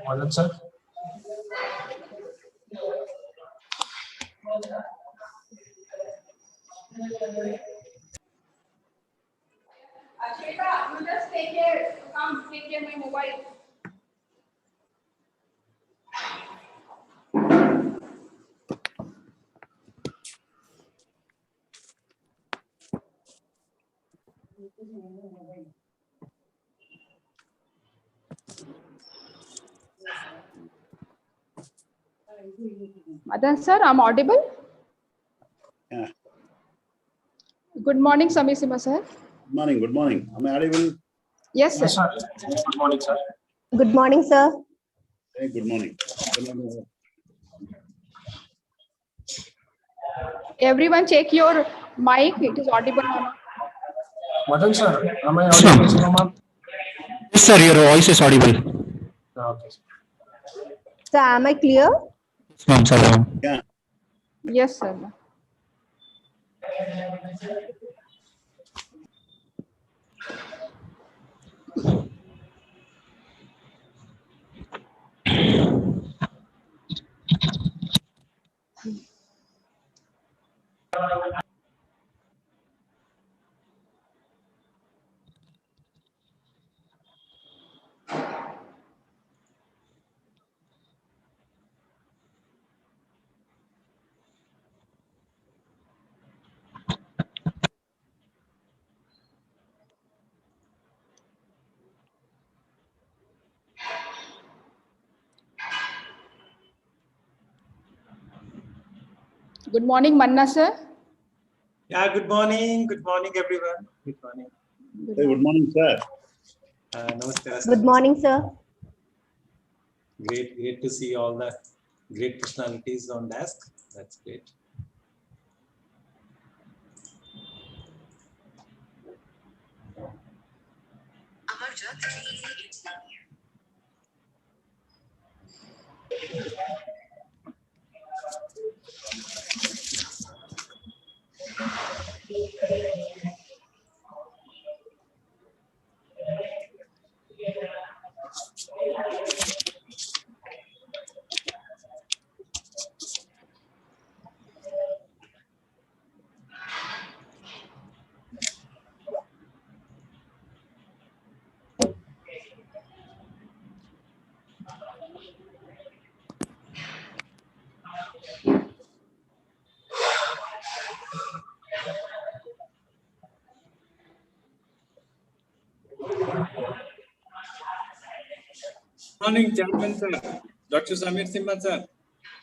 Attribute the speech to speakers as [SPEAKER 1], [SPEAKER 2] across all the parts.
[SPEAKER 1] Madan sir.
[SPEAKER 2] Ashwita, you just take care. Come, take care my mobile. Madan sir, I'm audible?
[SPEAKER 3] Yeah.
[SPEAKER 2] Good morning, Samir Sima sir.
[SPEAKER 3] Good morning. Good morning. Am I audible?
[SPEAKER 2] Yes, sir.
[SPEAKER 1] Yes, sir. Good morning, sir.
[SPEAKER 4] Good morning, sir.
[SPEAKER 3] Hey, good morning. Good morning.
[SPEAKER 2] Everyone check your mic. It is audible or not?
[SPEAKER 1] Madan sir, am I audible, sir, ma'am?
[SPEAKER 5] Yes, sir, your voice is audible.
[SPEAKER 1] Okay.
[SPEAKER 4] Sir, am I clear?
[SPEAKER 5] Yes, ma'am, sir.
[SPEAKER 3] Yeah.
[SPEAKER 2] Yes, sir. Good morning, Manna sir.
[SPEAKER 6] Yeah, good morning. Good morning, everyone. Good morning.
[SPEAKER 3] Hey, good morning, sir.
[SPEAKER 6] Namaskar.
[SPEAKER 4] Good morning, sir.
[SPEAKER 6] Great to see all the great personalities on desk. That's great.
[SPEAKER 7] Morning, Chairman sir. Dr. Samir Simha sir.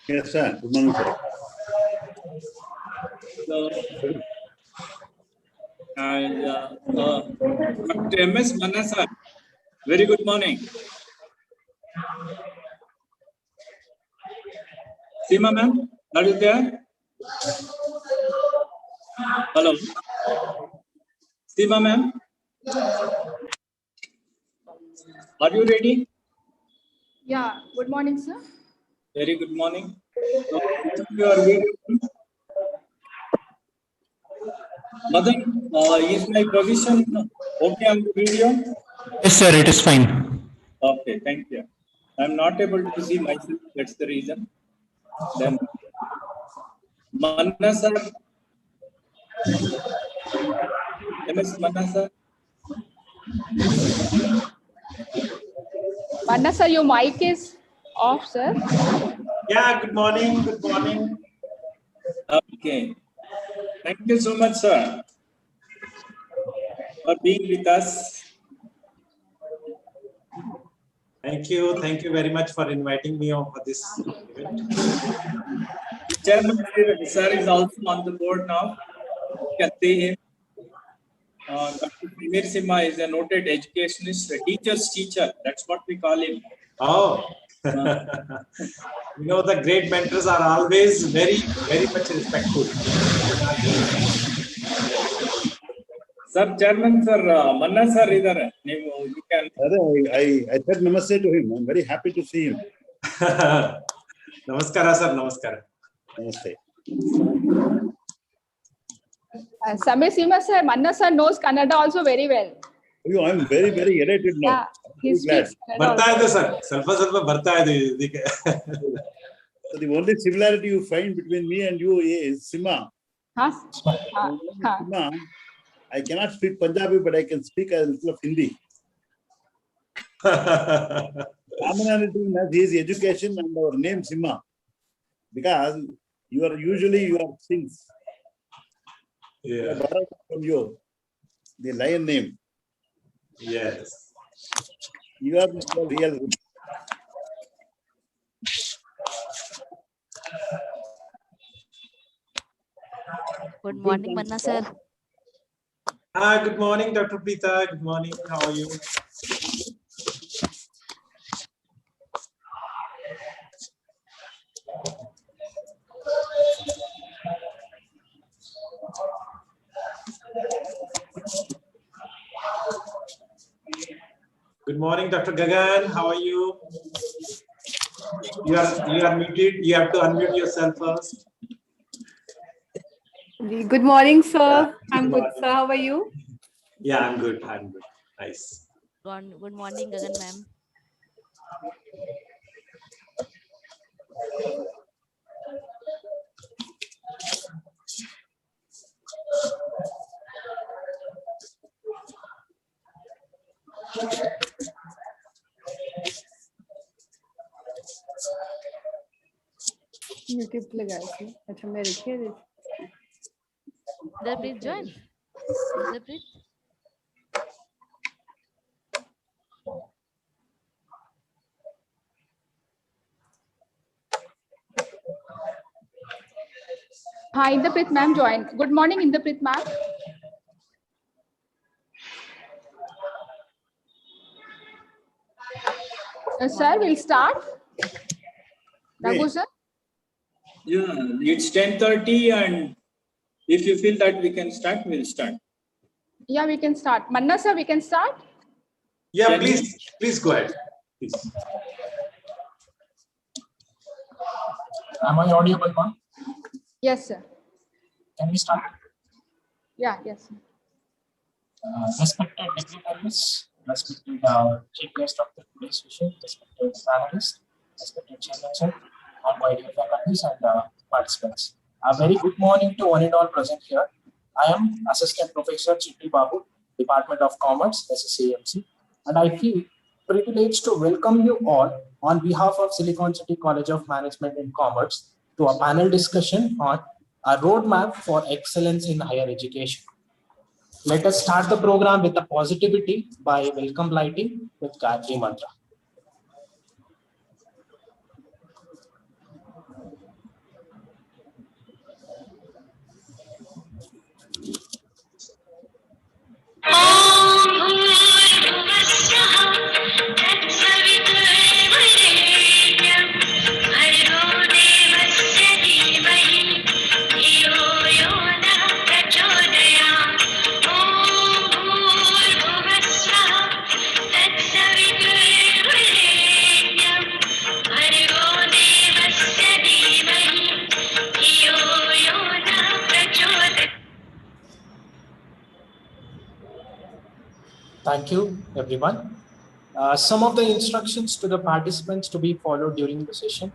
[SPEAKER 3] Yes, sir. Good morning, sir.
[SPEAKER 7] And Dr. M.S. Manna sir. Very good morning. Seema ma'am, are you there? Hello. Seema ma'am. Are you ready?
[SPEAKER 2] Yeah, good morning, sir.
[SPEAKER 7] Very good morning. So, your video. Madan, is my position okay on the video?
[SPEAKER 5] Yes, sir, it is fine.
[SPEAKER 7] Okay, thank you. I'm not able to see myself. That's the reason. Then, Manna sir. MS Manna sir.
[SPEAKER 2] Manna sir, your mic is off, sir.
[SPEAKER 6] Yeah, good morning. Good morning.
[SPEAKER 7] Okay. Thank you so much, sir, for being with us.
[SPEAKER 6] Thank you. Thank you very much for inviting me on for this event.
[SPEAKER 7] Chairman sir is also on the board now. You can see him. Dr. Samir Simha is a noted educationist, a teacher's teacher. That's what we call him.
[SPEAKER 6] Oh, you know, the great mentors are always very, very much respectful.
[SPEAKER 7] Sir, Chairman sir, Manna sir, you can.
[SPEAKER 3] I said namaste to him. I'm very happy to see him.
[SPEAKER 6] Namaskara, sir. Namaskara.
[SPEAKER 3] Namaste.
[SPEAKER 2] Samir Sima sir, Manna sir knows Kannada also very well.
[SPEAKER 3] I'm very, very elated now.
[SPEAKER 2] Yeah, he
[SPEAKER 3] I'm glad.
[SPEAKER 2] speaks Kannada
[SPEAKER 6] ಬರ್ತಾ
[SPEAKER 2] also.
[SPEAKER 6] ಇದೆ sir ಸ್ವಲ್ಪ ಬರ್ತಾ ಇದೆ ಇದಕ್ಕೆ
[SPEAKER 3] So the only similarity you find between me and you is Sima.
[SPEAKER 2] Huh?
[SPEAKER 3] Sima, I cannot speak Punjabi, but I can speak a little of Hindi. Commonality is his education and our name Sima. Because you are Singhs.
[SPEAKER 6] Yeah.
[SPEAKER 3] Borrowed from you, the lion name.
[SPEAKER 6] Yes.
[SPEAKER 3] You are Mr. Real.
[SPEAKER 8] Good morning, Manna sir.
[SPEAKER 6] Good morning, Dr. Preeta. Good morning. How are you? Good morning, Dr. Gagan. How are you? You are muted. You have to unmute yourself first.
[SPEAKER 9] Good morning, sir.
[SPEAKER 6] Yeah.
[SPEAKER 9] I'm good, sir. How are you?
[SPEAKER 6] Yeah, I'm good. I'm good. Nice.
[SPEAKER 8] Good morning, Gagan ma'am.
[SPEAKER 9] YouTube पे लगाया थी अच्छा मैं रखी है
[SPEAKER 8] Inderpreet join. Inderpreet.
[SPEAKER 2] Hi, Inderpreet ma'am joined. Good morning, Inderpreet ma'am. Sir, we'll start. Raghu
[SPEAKER 3] Wait.
[SPEAKER 2] sir.
[SPEAKER 7] Yeah, it's 10:30, and if you feel that we can start, we'll start.
[SPEAKER 2] Yeah, we can start. Manna sir, we can start.
[SPEAKER 6] Yeah,
[SPEAKER 7] Can you-
[SPEAKER 6] please go ahead. Please.
[SPEAKER 1] Am I audible, ma'am?
[SPEAKER 2] Yes, sir.
[SPEAKER 1] Can we start?
[SPEAKER 2] Yeah, yes. Sir.
[SPEAKER 1] Respected dignitaries, respected chief guest of the today's session, respected panelists, respected chairman sir, and my dear faculties and participants. A very good morning to one and all present here. I am Assistant Professor Chitti Babu, Department of Commerce, SSAMC, and I feel privileged to welcome you all on behalf of Silicon City College of Management and Commerce to a panel discussion on a roadmap for excellence in higher education. Let us start the program with a positivity by welcome lighting with Gayatri Mantra.
[SPEAKER 10] Thank you.
[SPEAKER 1] Thank you, everyone. Some of the instructions to the participants to be followed during the session.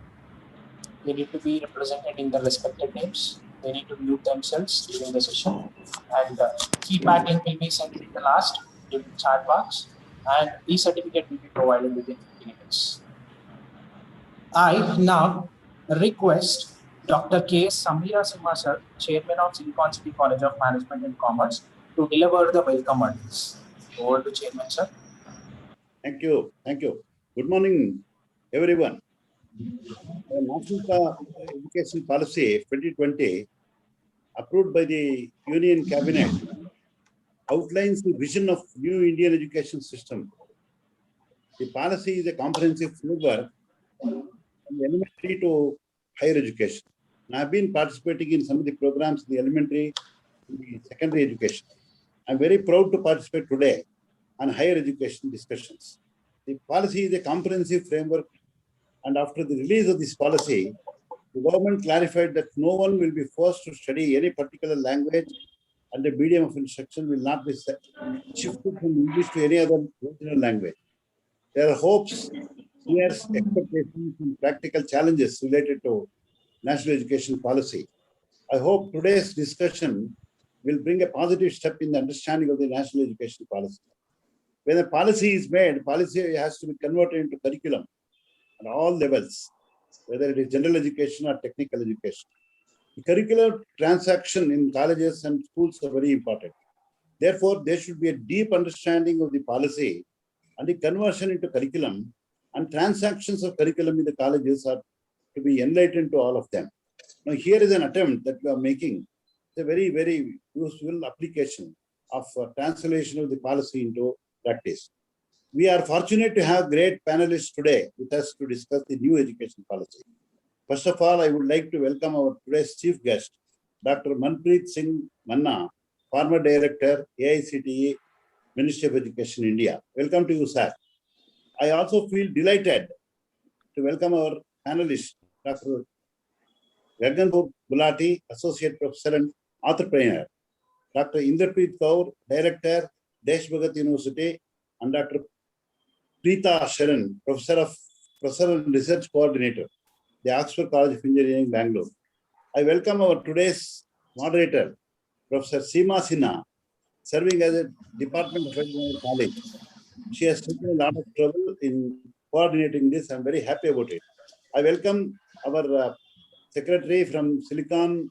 [SPEAKER 1] They need to be represented in the respective names. They need to mute themselves during the session. And feedback link will be sent in the last during the chat box. And e-certificate will be provided within 15 minutes. I now request Dr. K. Samira Simha sir, Chairman of Silicon City College of Management and Commerce, to deliver the welcome address. Over to Chairman sir.
[SPEAKER 3] Thank you. Thank you. Good morning, everyone. The National Education Policy 2020, approved by the Union Cabinet, outlines the vision of new Indian education system. The policy is a comprehensive framework from elementary to higher education. And I've been participating in some of the programs in the elementary and the secondary education. I'm very proud to participate today on higher education discussions. The policy is a comprehensive framework, and after the release of this policy, the government clarified that no one will be forced to study any particular language, and the medium of instruction will not be shifted from English to any other regional language. There are hopes, fears, expectations, and practical challenges related to national education policy. I hope today's discussion will bring a positive step in the understanding of the national education policy. When a policy is made, policy has to be converted into curriculum at all levels, whether it is general education or technical education. The curricular transaction in colleges and schools are very important. Therefore, there should be a deep understanding of the policy and the conversion into curriculum, and transactions of curriculum in the colleges are to be enlightened to all of them. Now, here is an attempt that we are making. It's a very, very useful application of translation of the policy into practice. We are fortunate to have great panelists today with us to discuss the new education policy. First of all, I would like to welcome our today's chief guest, Dr. Manpreet Singh Manna, former director, AICTE, Ministry of Education, India. Welcome to you, sir. I also feel delighted to welcome our panelist, Dr. Gagan Gulati, Associate Professor and Entrepreneur, Dr. Inderpreet Kaur, Director, Desh Bhagat University, and Dr. Preeta Sharan, Professor and Research Coordinator, the Oxford College of Engineering, Bangalore. I welcome our today's moderator, Professor Seema Sinha, serving as a Department of Engineering College. She has taken a lot of trouble in coordinating this. I'm very happy about it. I welcome our secretary from Silicon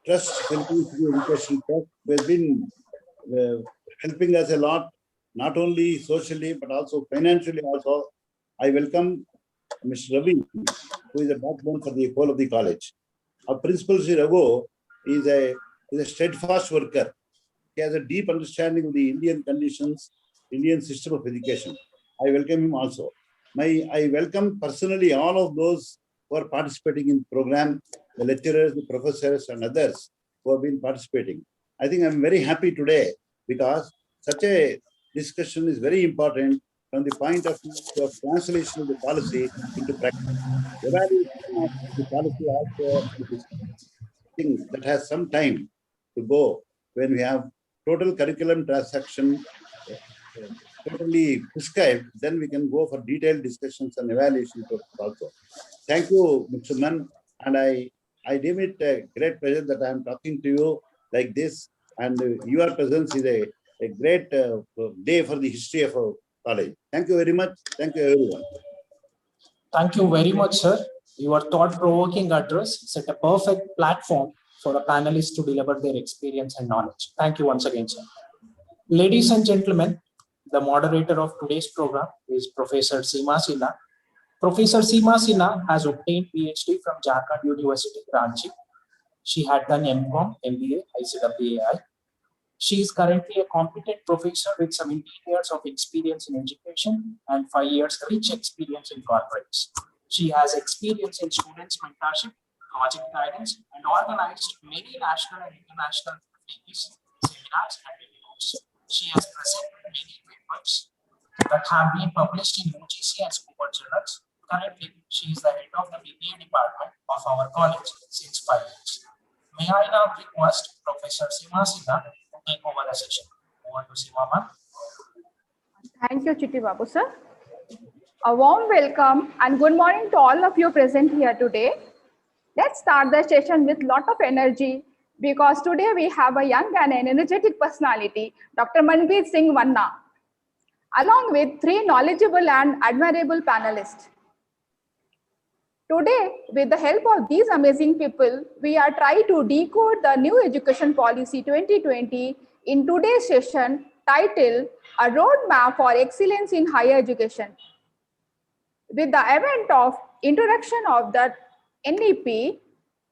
[SPEAKER 3] Trust, Silicon City Education Trust, who has been helping us a lot, not only socially, but also financially also. I welcome Mr. Ravi, who is a backbone for the whole of the college. Our principal, Sri Raghu, is a steadfast worker. He has a deep understanding of the Indian conditions, Indian system of education. I welcome him also. I welcome personally all of those who are participating in the program, the lecturers, the professors, and others who have been participating. I think I'm very happy today because such a discussion is very important from the point of view of translation of the policy into practice. Evaluation of the policy also is something that has some time to go when we have total curriculum transaction totally prescribed, then we can go for detailed discussions and evaluation also. Thank you, Mr. Mann, and I deem it a great pleasure that I am talking to you like this, and your presence is a great day for the history of our college. Thank you very much. Thank you, everyone.
[SPEAKER 1] Thank you very much, sir. Your thought-provoking address set a perfect platform for the panelists to deliver their experience and knowledge. Thank you once again, sir. Ladies and gentlemen, the moderator of today's program is Professor Seema Sinha. Professor Seema Sinha has obtained PhD from Jharkhand University, Ranchi. She had done MCOM, MBA, ICWAI. She is currently a competent professor with 17 years of experience in education and 5 years rich experience in corporates. She has experience in students' mentorship, project guidance, and organized many national and international seminars and webinars. She has presented many papers that have been published in UGC and Scuba journals. Currently, she is the head of the BBA department of our college since 5 years. May I now request Professor Seema Sinha to take over the session. Over to Seema, ma'am.
[SPEAKER 2] Thank you, Chitti Babu, sir. A warm welcome and good morning to all of you present here today. Let's start the session with lot of energy because today we have a young and an energetic personality, Dr. Manpreet Singh Manna, along with three knowledgeable and admirable panelists. Today, with the help of these amazing people, we are trying to decode the new education policy 2020 in today's session titled A Roadmap for Excellence in Higher Education. With the advent of introduction of the NEP,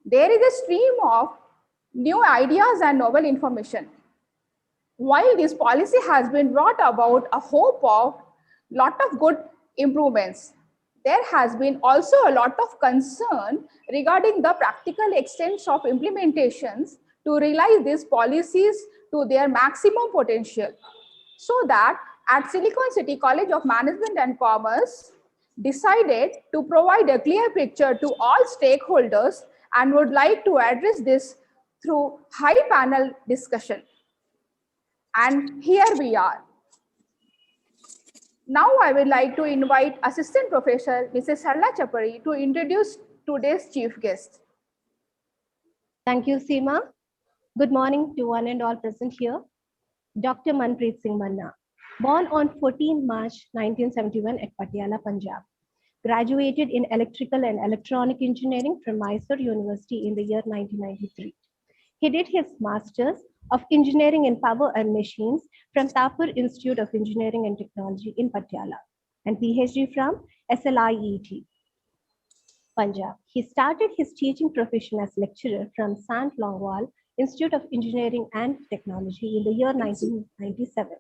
[SPEAKER 2] there is a stream of new ideas and novel information. While this policy has been brought about a hope of lot of good improvements, there has been also a lot of concern regarding the practical extent of implementations to realize these policies to their maximum potential. So that at Silicon City College of Management and Commerce decided to provide a clear picture to all stakeholders and would like to address this through high panel discussion. And here we are. Now I would like to invite Assistant Professor Mrs. Sarla Chapari to introduce today's chief guest.
[SPEAKER 4] Thank you, Seema. Good morning to one and all present here. Dr. Manpreet Singh Manna, born on 14 March 1971 at Patiala, Punjab. Graduated in Electrical and Electronic Engineering from Mysore University in the year 1993. He did his Masters of Engineering in Power and Machines from Thapur Institute of Engineering and Technology in Patiala and PhD from SLIET, Punjab. He started his teaching profession as lecturer from Sant Longwal Institute of Engineering and Technology in the year 1997.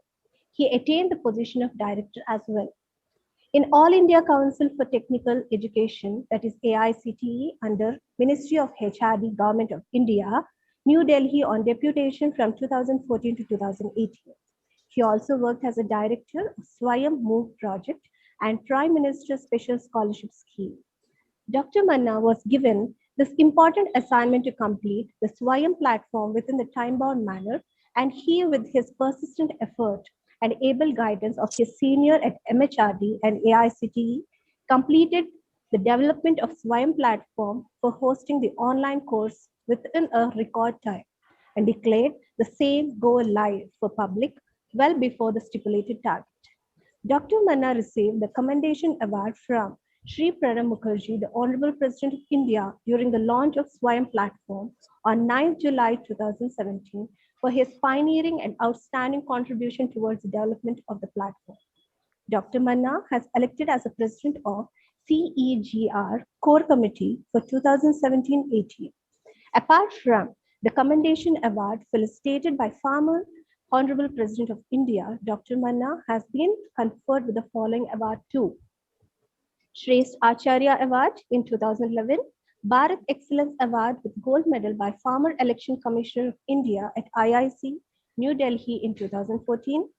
[SPEAKER 4] He attained the position of director as well. In All India Council for Technical Education, that is AICTE, under Ministry of HRD, Government of India, New Delhi on deputation from 2014 to 2018. He also worked as a director of Swayam Move project and Prime Minister's Special Scholarship Scheme. Dr. Manna was given this important assignment to complete the Swayam platform within the time-bound manner, and he, with his persistent effort and able guidance of his senior at MHRD and AICTE, completed the development of Swayam platform for hosting the online course within a record time and declared the same go live for public well before the stipulated target. Dr. Manna received the Commendation Award from Shri Pranab Mukherjee, the Honorable President of India, during the launch of Swayam platform on 9 July 2017 for his pioneering and outstanding contribution towards the development of the platform. Dr. Manna has elected as a president of CEGR Core Committee for 2017-18. Apart from the Commendation Award felicitated by former Honorable President of India, Dr. Manna has been conferred with the following award too. Shrestha Acharya Award in 2011, Bharat Excellence Award with Gold Medal by former Election Commissioner of India at IIC, New Delhi in 2014,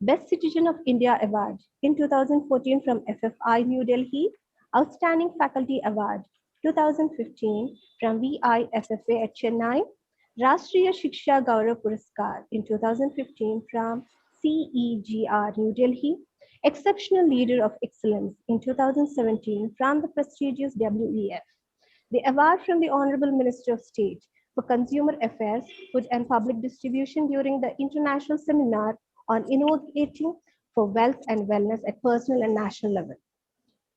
[SPEAKER 4] Best Citizen of India Award in 2014 from FFI New Delhi, Outstanding Faculty Award 2015 from VIFFA at Chennai, Rashtriya Shiksha Gaurav Puraskar in 2015 from CEGR New Delhi, Exceptional Leader of Excellence in 2017 from the prestigious WEF, the award from the Honorable Minister of State for Consumer Affairs, Food and Public Distribution during the International Seminar on Innovating for Wealth and Wellness at Personal and National Level.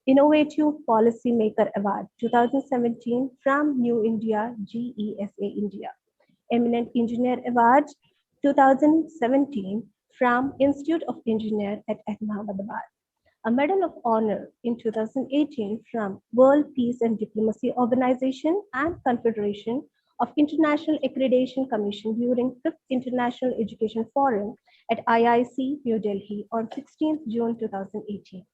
[SPEAKER 4] Innovative Policy Maker Award 2017 from New India GESA India. Eminent Engineer Award 2017 from Institute of Engineer at Ahmedabad. A Medal of Honor in 2018 from World Peace and Diplomacy Organization and Confederation of International Accreditation Commission during 5th International Education Forum at IIC New Delhi on 16th June 2018.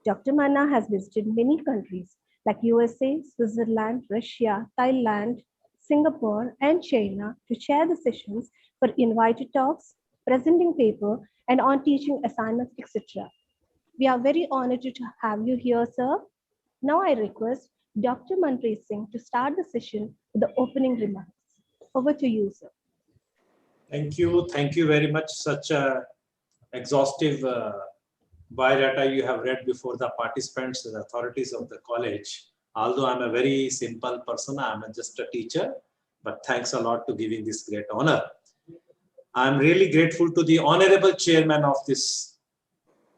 [SPEAKER 4] Dr. Manna has visited many countries like USA, Switzerland, Russia, Thailand, Singapore, and China to chair the sessions for invited talks, presenting paper, and on teaching assignments, etc. We are very honored to have you here, sir. Now I request Dr. Manpreet Singh to start the session with the opening remarks. Over to you, sir.
[SPEAKER 6] Thank you. Thank you very much. Such a exhaustive biodata you have read before the participants, the authorities of the college. Although I'm a very simple person, I'm just a teacher, but thanks a lot to giving this great honor. I'm really grateful to the honorable chairman of this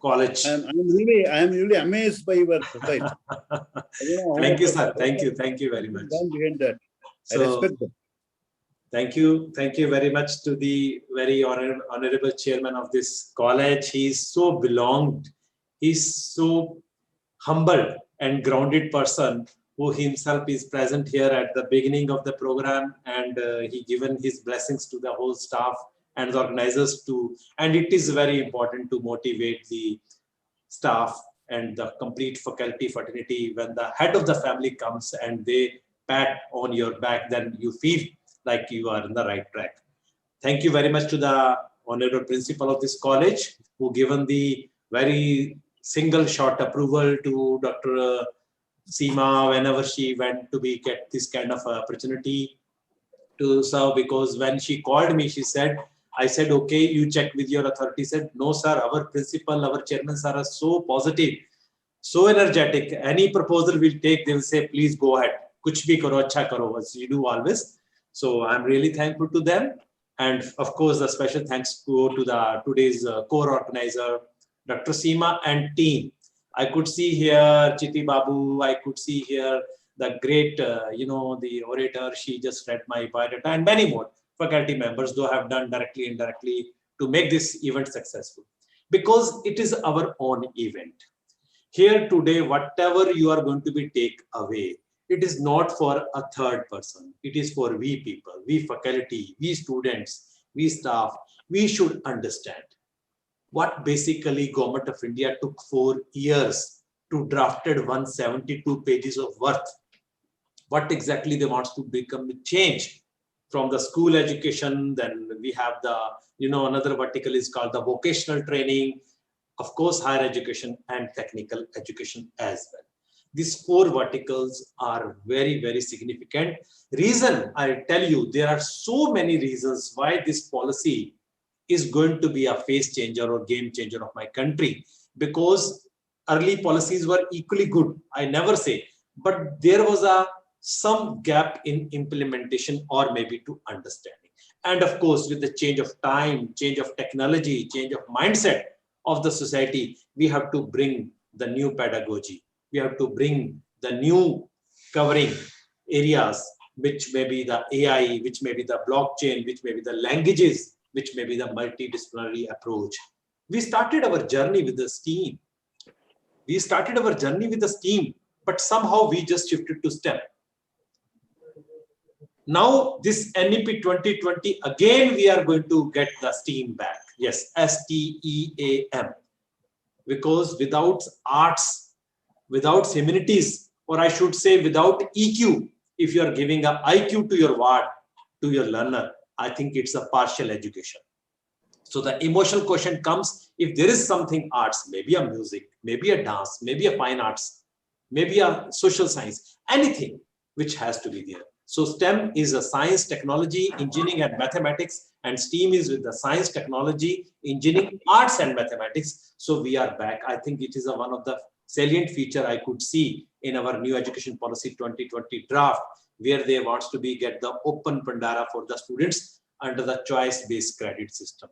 [SPEAKER 6] college.
[SPEAKER 3] I am really amazed by your profile.
[SPEAKER 6] Thank you, sir. Thank you very much.
[SPEAKER 3] Behind that, I
[SPEAKER 6] So,
[SPEAKER 3] respect them.
[SPEAKER 6] thank you very much to the very honorable chairman of this college. He's so belonged, he's so humble and grounded person who himself is present here at the beginning of the program, and he given his blessings to the whole staff and the organizers too. And it is very important to motivate the staff and the complete faculty fraternity. When the head of the family comes and they pat on your back, then you feel like you are in the right track. Thank you very much to the honorable principal of this college who given the very single shot approval to Dr. Seema whenever she went to get this kind of opportunity to serve, because when she called me, I said, okay, you check with your authority. Said, no, sir, our principal, our chairman, sir, are so positive, so energetic. Any proposal we'll take, they will say, please go ahead. Kuch bhi karo, acha karo, as you do always. So I'm really thankful to them. And of course, the special thanks go to the today's core organizer, Dr. Seema and team. I could see here Chiti Babu, I could see here the great, the orator, she just read my biodata, and many more faculty members, though have done directly, indirectly to make this event successful. Because it is our own event. Here today, whatever you are going to be take away, it is not for a third person. It is for we people, we faculty, we students, we staff. We should understand what basically Government of India took 4 years to drafted 172 pages of worth. What exactly they want to become change from the school education. Then we have the, another vertical is called the vocational training, of course, higher education and technical education as well. These 4 verticals are very, very significant. Reason, I tell you, there are so many reasons why this policy is going to be a phase changer or game changer of my country, because early policies were equally good, I never say, but there was some gap in implementation or maybe to understanding. And of course, with the change of time, change of technology, change of mindset of the society, we have to bring the new pedagogy. We have to bring the new covering areas, which may be the AI, which may be the blockchain, which may be the languages, which may be the multidisciplinary approach. We started our journey with the STEAM. But somehow we just shifted to STEM. Now this NEP 2020, again, we are going to get the STEAM back. Yes, STEAM. Because without arts, without humanities, or I should say without EQ, if you are giving an IQ to your ward, to your learner, I think it's a partial education. So the emotional question comes, if there is something arts, maybe a music, maybe a dance, maybe a fine arts, maybe a social science, anything which has to be there. So STEM is a science, technology, engineering and mathematics, and STEAM is with the science, technology, engineering, arts and mathematics. So we are back. I think it is one of the salient feature I could see in our new education policy 2020 draft, where they want to get the open Pandara for the students under the choice-based credit system.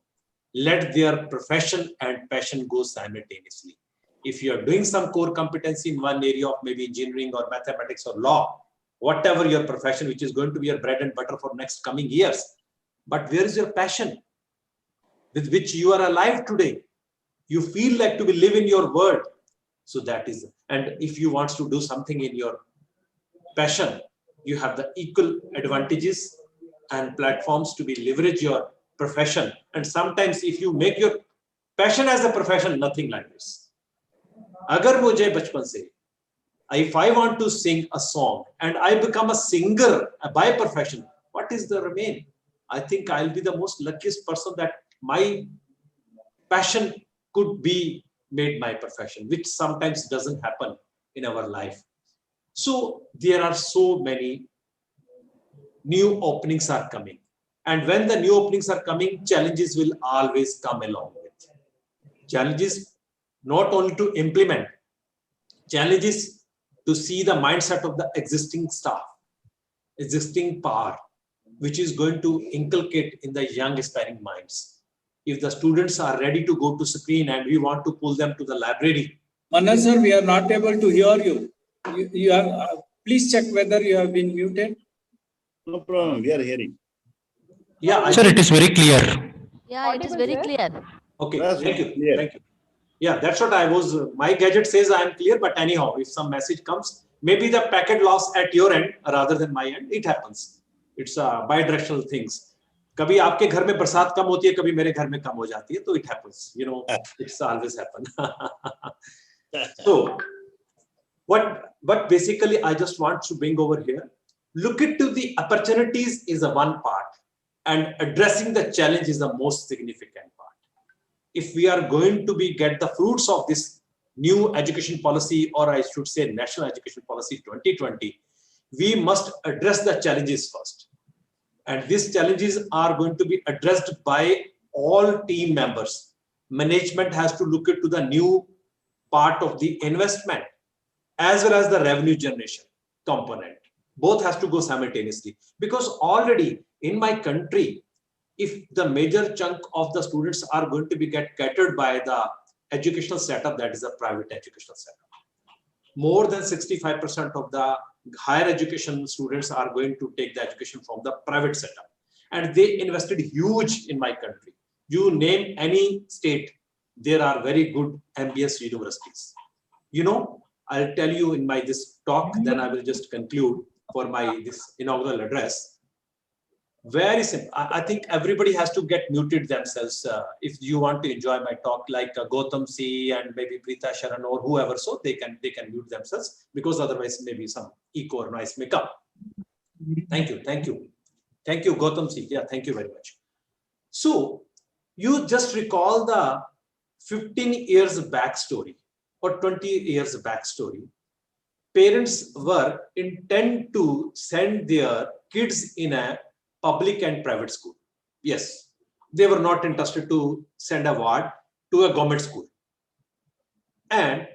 [SPEAKER 6] Let their profession and passion go simultaneously. If you are doing some core competency in one area of maybe engineering or mathematics or law, whatever your profession, which is going to be your bread and butter for next coming years, but where is your passion with which you are alive today? You feel like to be live in your world. So that is, and if you want to do something in your passion, you have the equal advantages and platforms to be leverage your profession. And sometimes if you make your passion as a profession, nothing like this. Agar mujhe bachpan se, if I want to sing a song and I become a singer by profession, what is the remain? I think I'll be the most luckiest person that my passion could be made my profession, which sometimes doesn't happen in our life. So there are so many new openings are coming. And when the new openings are coming, challenges will always come along with. Challenges not only to implement, challenge is to see the mindset of the existing staff, existing power, which is going to inculcate in the young aspiring minds. If the students are ready to go to screen and we want to pull them to the library.
[SPEAKER 7] Manna sir, we are not able to hear you. You are, please check whether you have been muted.
[SPEAKER 3] No problem. We are hearing.
[SPEAKER 6] Yeah,
[SPEAKER 5] Sir, it is very clear.
[SPEAKER 8] Yeah, it is very clear.
[SPEAKER 6] Okay,
[SPEAKER 3] Yes,
[SPEAKER 6] thank you.
[SPEAKER 3] clear.
[SPEAKER 6] Thank you. Yeah, that's what I was. My gadget says I am clear, but anyhow, if some message comes, maybe the packet loss at your end rather than my end, it happens. It's a bi-directional things. कभी आपके घर में बरसात कम होती है, कभी मेरे घर में कम हो जाती है, तो it happens. You know, it's always happen. So, what basically I just want to bring over here, look into the opportunities is a one part, and addressing the challenge is the most significant part. If we are going to get the fruits of this new education policy, or I should say National Education Policy 2020, we must address the challenges first. And these challenges are going to be addressed by all team members. Management has to look into the new part of the investment as well as the revenue generation component. Both has to go simultaneously, because already in my country, if the major chunk of the students are going to be catered by the educational setup, that is a private educational setup. More than 65% of the higher education students are going to take the education from the private setup. And they invested huge in my country. You name any state, there are very good MBS universities. You know, I'll tell you in my this talk, then I will just conclude for my this inaugural address. Very simple. I think everybody has to get muted themselves if you want to enjoy my talk, like Gautam C and maybe Preeta Sharan or whoever, so they can mute themselves, because otherwise maybe some echo or noise may come. Thank you, Gautam C. Yeah, thank you very much. So you just recall the 15 years backstory or 20 years backstory. Parents were intent to send their kids in a public and private school. Yes, they were not interested to send a ward to a government school. And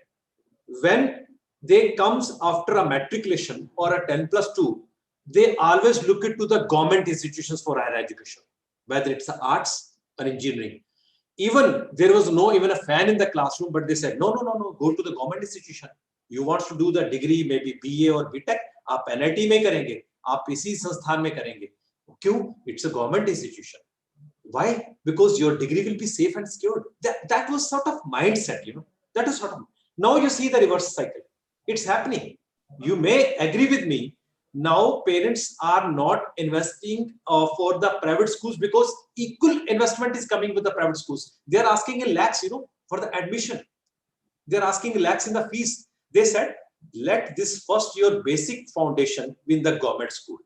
[SPEAKER 6] when they comes after a matriculation or a 10+2, they always look into the government institutions for higher education, whether it's arts or engineering. Even there was no even a fan in the classroom, but they said, no, go to the government institution. You want to do the degree, maybe BA or BTech, आप NIT में करेंगे, आप इसी संस्थान में करेंगे. Q, it's a government institution. Why? Because your degree will be safe and secured. That was sort of mindset, you know. That was sort of. Now you see the reverse cycle. It's happening. You may agree with me. Now parents are not investing for the private schools, because equal investment is coming with the private schools. They are asking in lakhs, you know, for the admission. They are asking lakhs in the fees. They said, let this first year basic foundation be in the government school,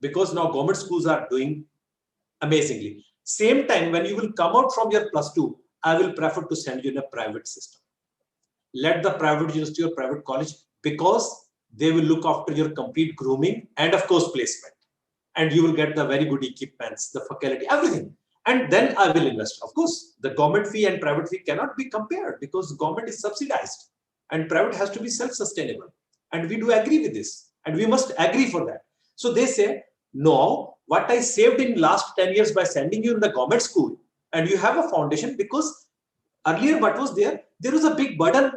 [SPEAKER 6] because now government schools are doing amazingly. Same time, when you will come out from your +2, I will prefer to send you in a private system. Let the private university or private college, because they will look after your complete grooming and of course placement. And you will get the very good equipments, the faculty, everything. And then I will invest. Of course, the government fee and private fee cannot be compared, because government is subsidized and private has to be self-sustainable. And we do agree with this. And we must agree for that. So they say, no, what I saved in last 10 years by sending you in the government school, and you have a foundation, because earlier what was there was a big burden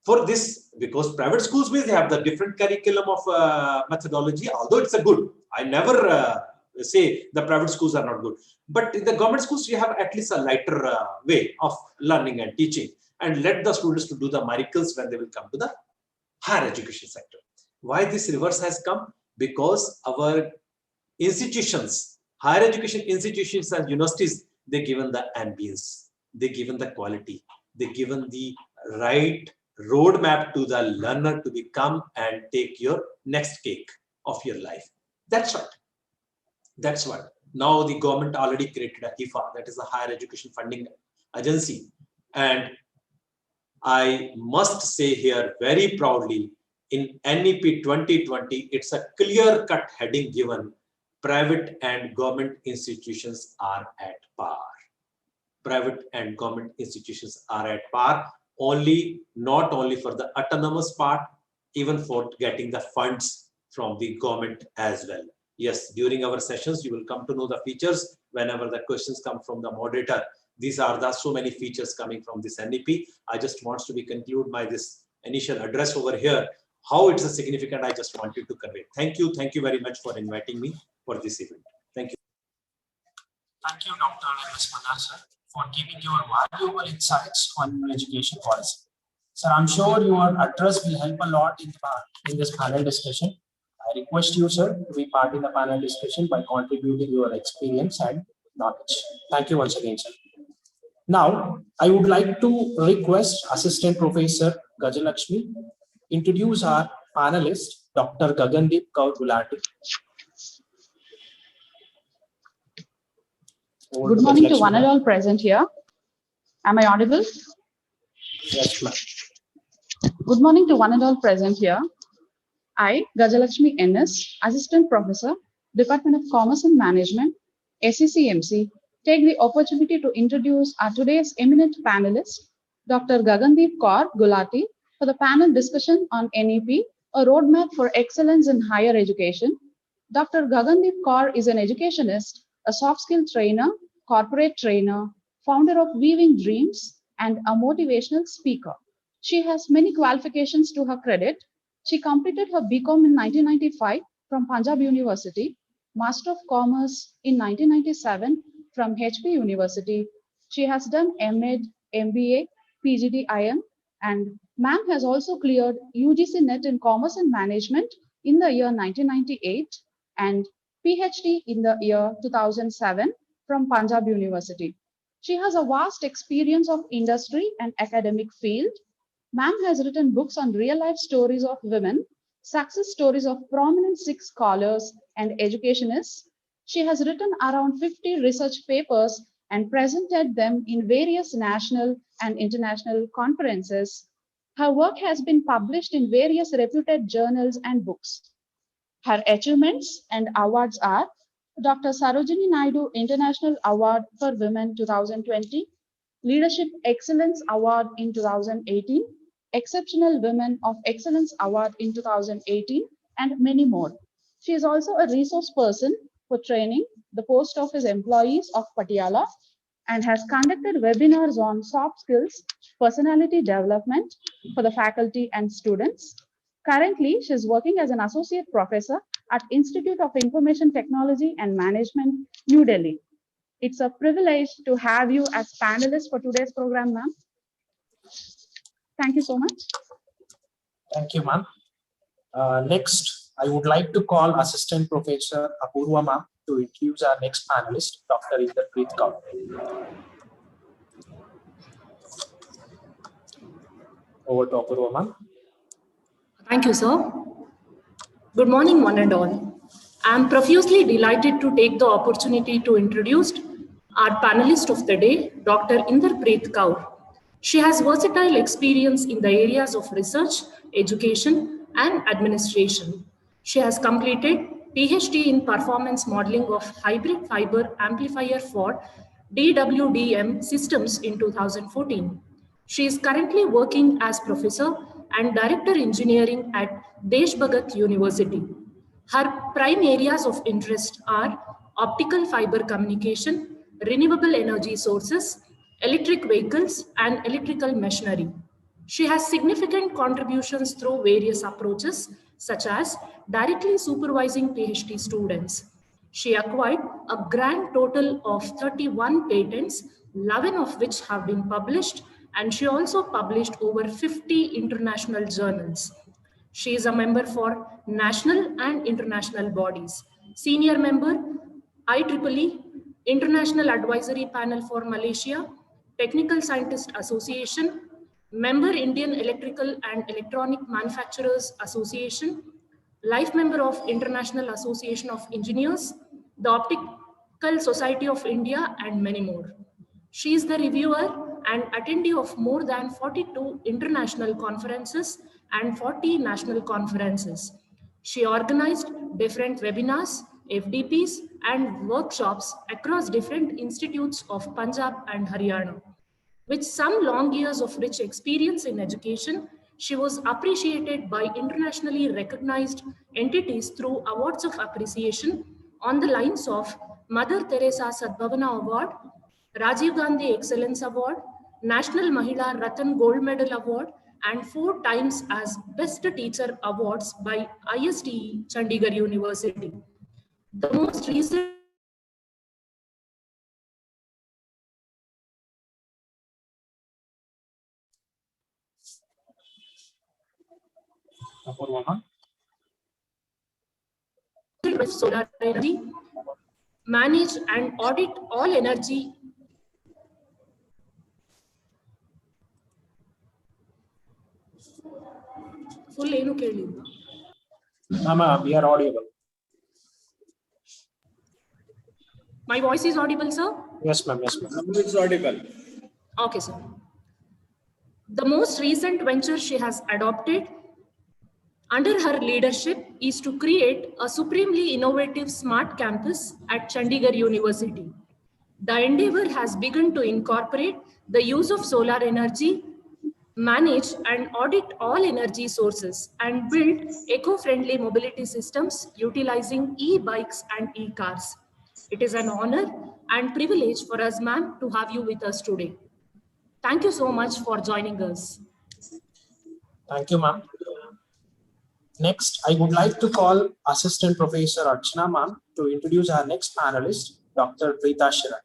[SPEAKER 6] for this, because private schools means they have the different curriculum of methodology, although it's a good. I never say the private schools are not good. But in the government schools, you have at least a lighter way of learning and teaching, and let the students to do the miracles when they will come to the higher education sector. Why this reverse has come? Because our institutions, higher education institutions and universities, they given the ambience, they given the quality, they given the right roadmap to the learner to become and take your next cake of your life. That's right. That's what. Now the government already created a HIFA, that is the Higher Education Funding Agency. And I must say here very proudly, in NEP 2020, it's a clear-cut heading given, private and government institutions are at par. private and government institutions are at par, not only for the autonomous part, even for getting the funds from the government as well. Yes, during our sessions, you will come to know the features whenever the questions come from the moderator. These are the so many features coming from this NEP. I just want to be conclude my this initial address over here. How it's a significant, I just wanted to convey. Thank you very much for inviting me for this event. Thank you.
[SPEAKER 1] Thank you, Dr. M.S. Manna, sir, for giving your valuable insights on education policy. Sir, I'm sure your address will help a lot in this panel discussion. I request you, sir, to be part in the panel discussion by contributing your experience and knowledge. Thank you once again, sir. Now, I would like to request Assistant Professor Gajalakshmi introduce our panelist, Dr. Gagandeep Kaur Gulati.
[SPEAKER 10] Good morning to one and all present here. Am I audible?
[SPEAKER 1] Yes, ma'am.
[SPEAKER 10] Good morning to one and all present here. I, Gajalakshmi NS, Assistant Professor, Department of Commerce and Management, SECMC, take the opportunity to introduce our today's eminent panelist, Dr. Gagandeep Kaur Gulati, for the panel discussion on NEP, a roadmap for excellence in higher education. Dr. Gagandeep Kaur is an educationist, a soft skill trainer, corporate trainer, founder of Weaving Dreams, and a motivational speaker. She has many qualifications to her credit. She completed her BCom in 1995 from Punjab University, Master of Commerce in 1997 from HP University. She has done MEd, MBA, PGDIM, and ma'am has also cleared UGC NET in Commerce and Management in the year 1998 and PhD in the year 2007 from Punjab University. She has a vast experience of industry and academic field. Ma'am has written books on real-life stories of women, success stories of prominent Sikh scholars and educationists. She has written around 50 research papers and presented them in various national and international conferences. Her work has been published in various reputed journals and books. Her achievements and awards are Dr. Sarojini Naidu International Award for Women 2020, Leadership Excellence Award in 2018, Exceptional Women of Excellence Award in 2018, and many more. She is also a resource person for training the post office employees of Patiala and has conducted webinars on soft skills, personality development for the faculty and students. Currently, she is working as an associate professor at Institute of Information Technology and Management, New Delhi. It's a privilege to have you as panelists for today's program, ma'am. Thank you so much.
[SPEAKER 1] Thank you, ma'am. Next, I would like to call Assistant Professor Apurva ma'am to introduce our next panelist, Dr. Inderpreet Kaur. Over to Apurva ma'am.
[SPEAKER 11] Thank you, sir. Good morning, one and all. I am profusely delighted to take the opportunity to introduce our panelist of the day, Dr. Inderpreet Kaur. She has versatile experience in the areas of research, education, and administration. She has completed PhD in performance modeling of hybrid fiber amplifier for DWDM systems in 2014. She is currently working as professor and director engineering at Desh Bhagat University. Her prime areas of interest are optical fiber communication, renewable energy sources, electric vehicles, and electrical machinery. She has significant contributions through various approaches, such as directly supervising PhD students. She acquired a grand total of 31 patents, 11 of which have been published, and she also published over 50 international journals. She is a member for national and international bodies. Senior member, IEEE, International Advisory Panel for Malaysia, Technical Scientist Association, member Indian Electrical and Electronic Manufacturers Association, life member of International Association of Engineers, the Optical Society of India, and many more. She is the reviewer and attendee of more than 42 international conferences and 40 national conferences. She organized different webinars, FDPs, and workshops across different institutes of Punjab and Haryana. With some long years of rich experience in education, she was appreciated by internationally recognized entities through awards of appreciation on the lines of Mother Teresa Sadbhavana Award, Rajiv Gandhi Excellence Award, National Mahila Ratan Gold Medal Award, and 4 times as Best Teacher Awards by ISTE Chandigarh University. The most recent solar energy, manage and audit all energy full ಏನು ಕೇಳಿಲ್ಲ.
[SPEAKER 1] Ma'am, we are audible.
[SPEAKER 11] My voice is audible, sir?
[SPEAKER 1] Yes, ma'am. Yes, ma'am.
[SPEAKER 7] It's audible.
[SPEAKER 11] Okay, sir. The most recent venture she has adopted under her leadership is to create a supremely innovative smart campus at Chandigarh University. The endeavor has begun to incorporate the use of solar energy, manage and audit all energy sources, and build eco-friendly mobility systems utilizing e-bikes and e-cars. It is an honor and privilege for us, ma'am, to have you with us today. Thank you so much for joining us.
[SPEAKER 1] Thank you, ma'am. Next, I would like to call Assistant Professor Archana ma'am to introduce our next panelist, Dr. Preeta Sharan.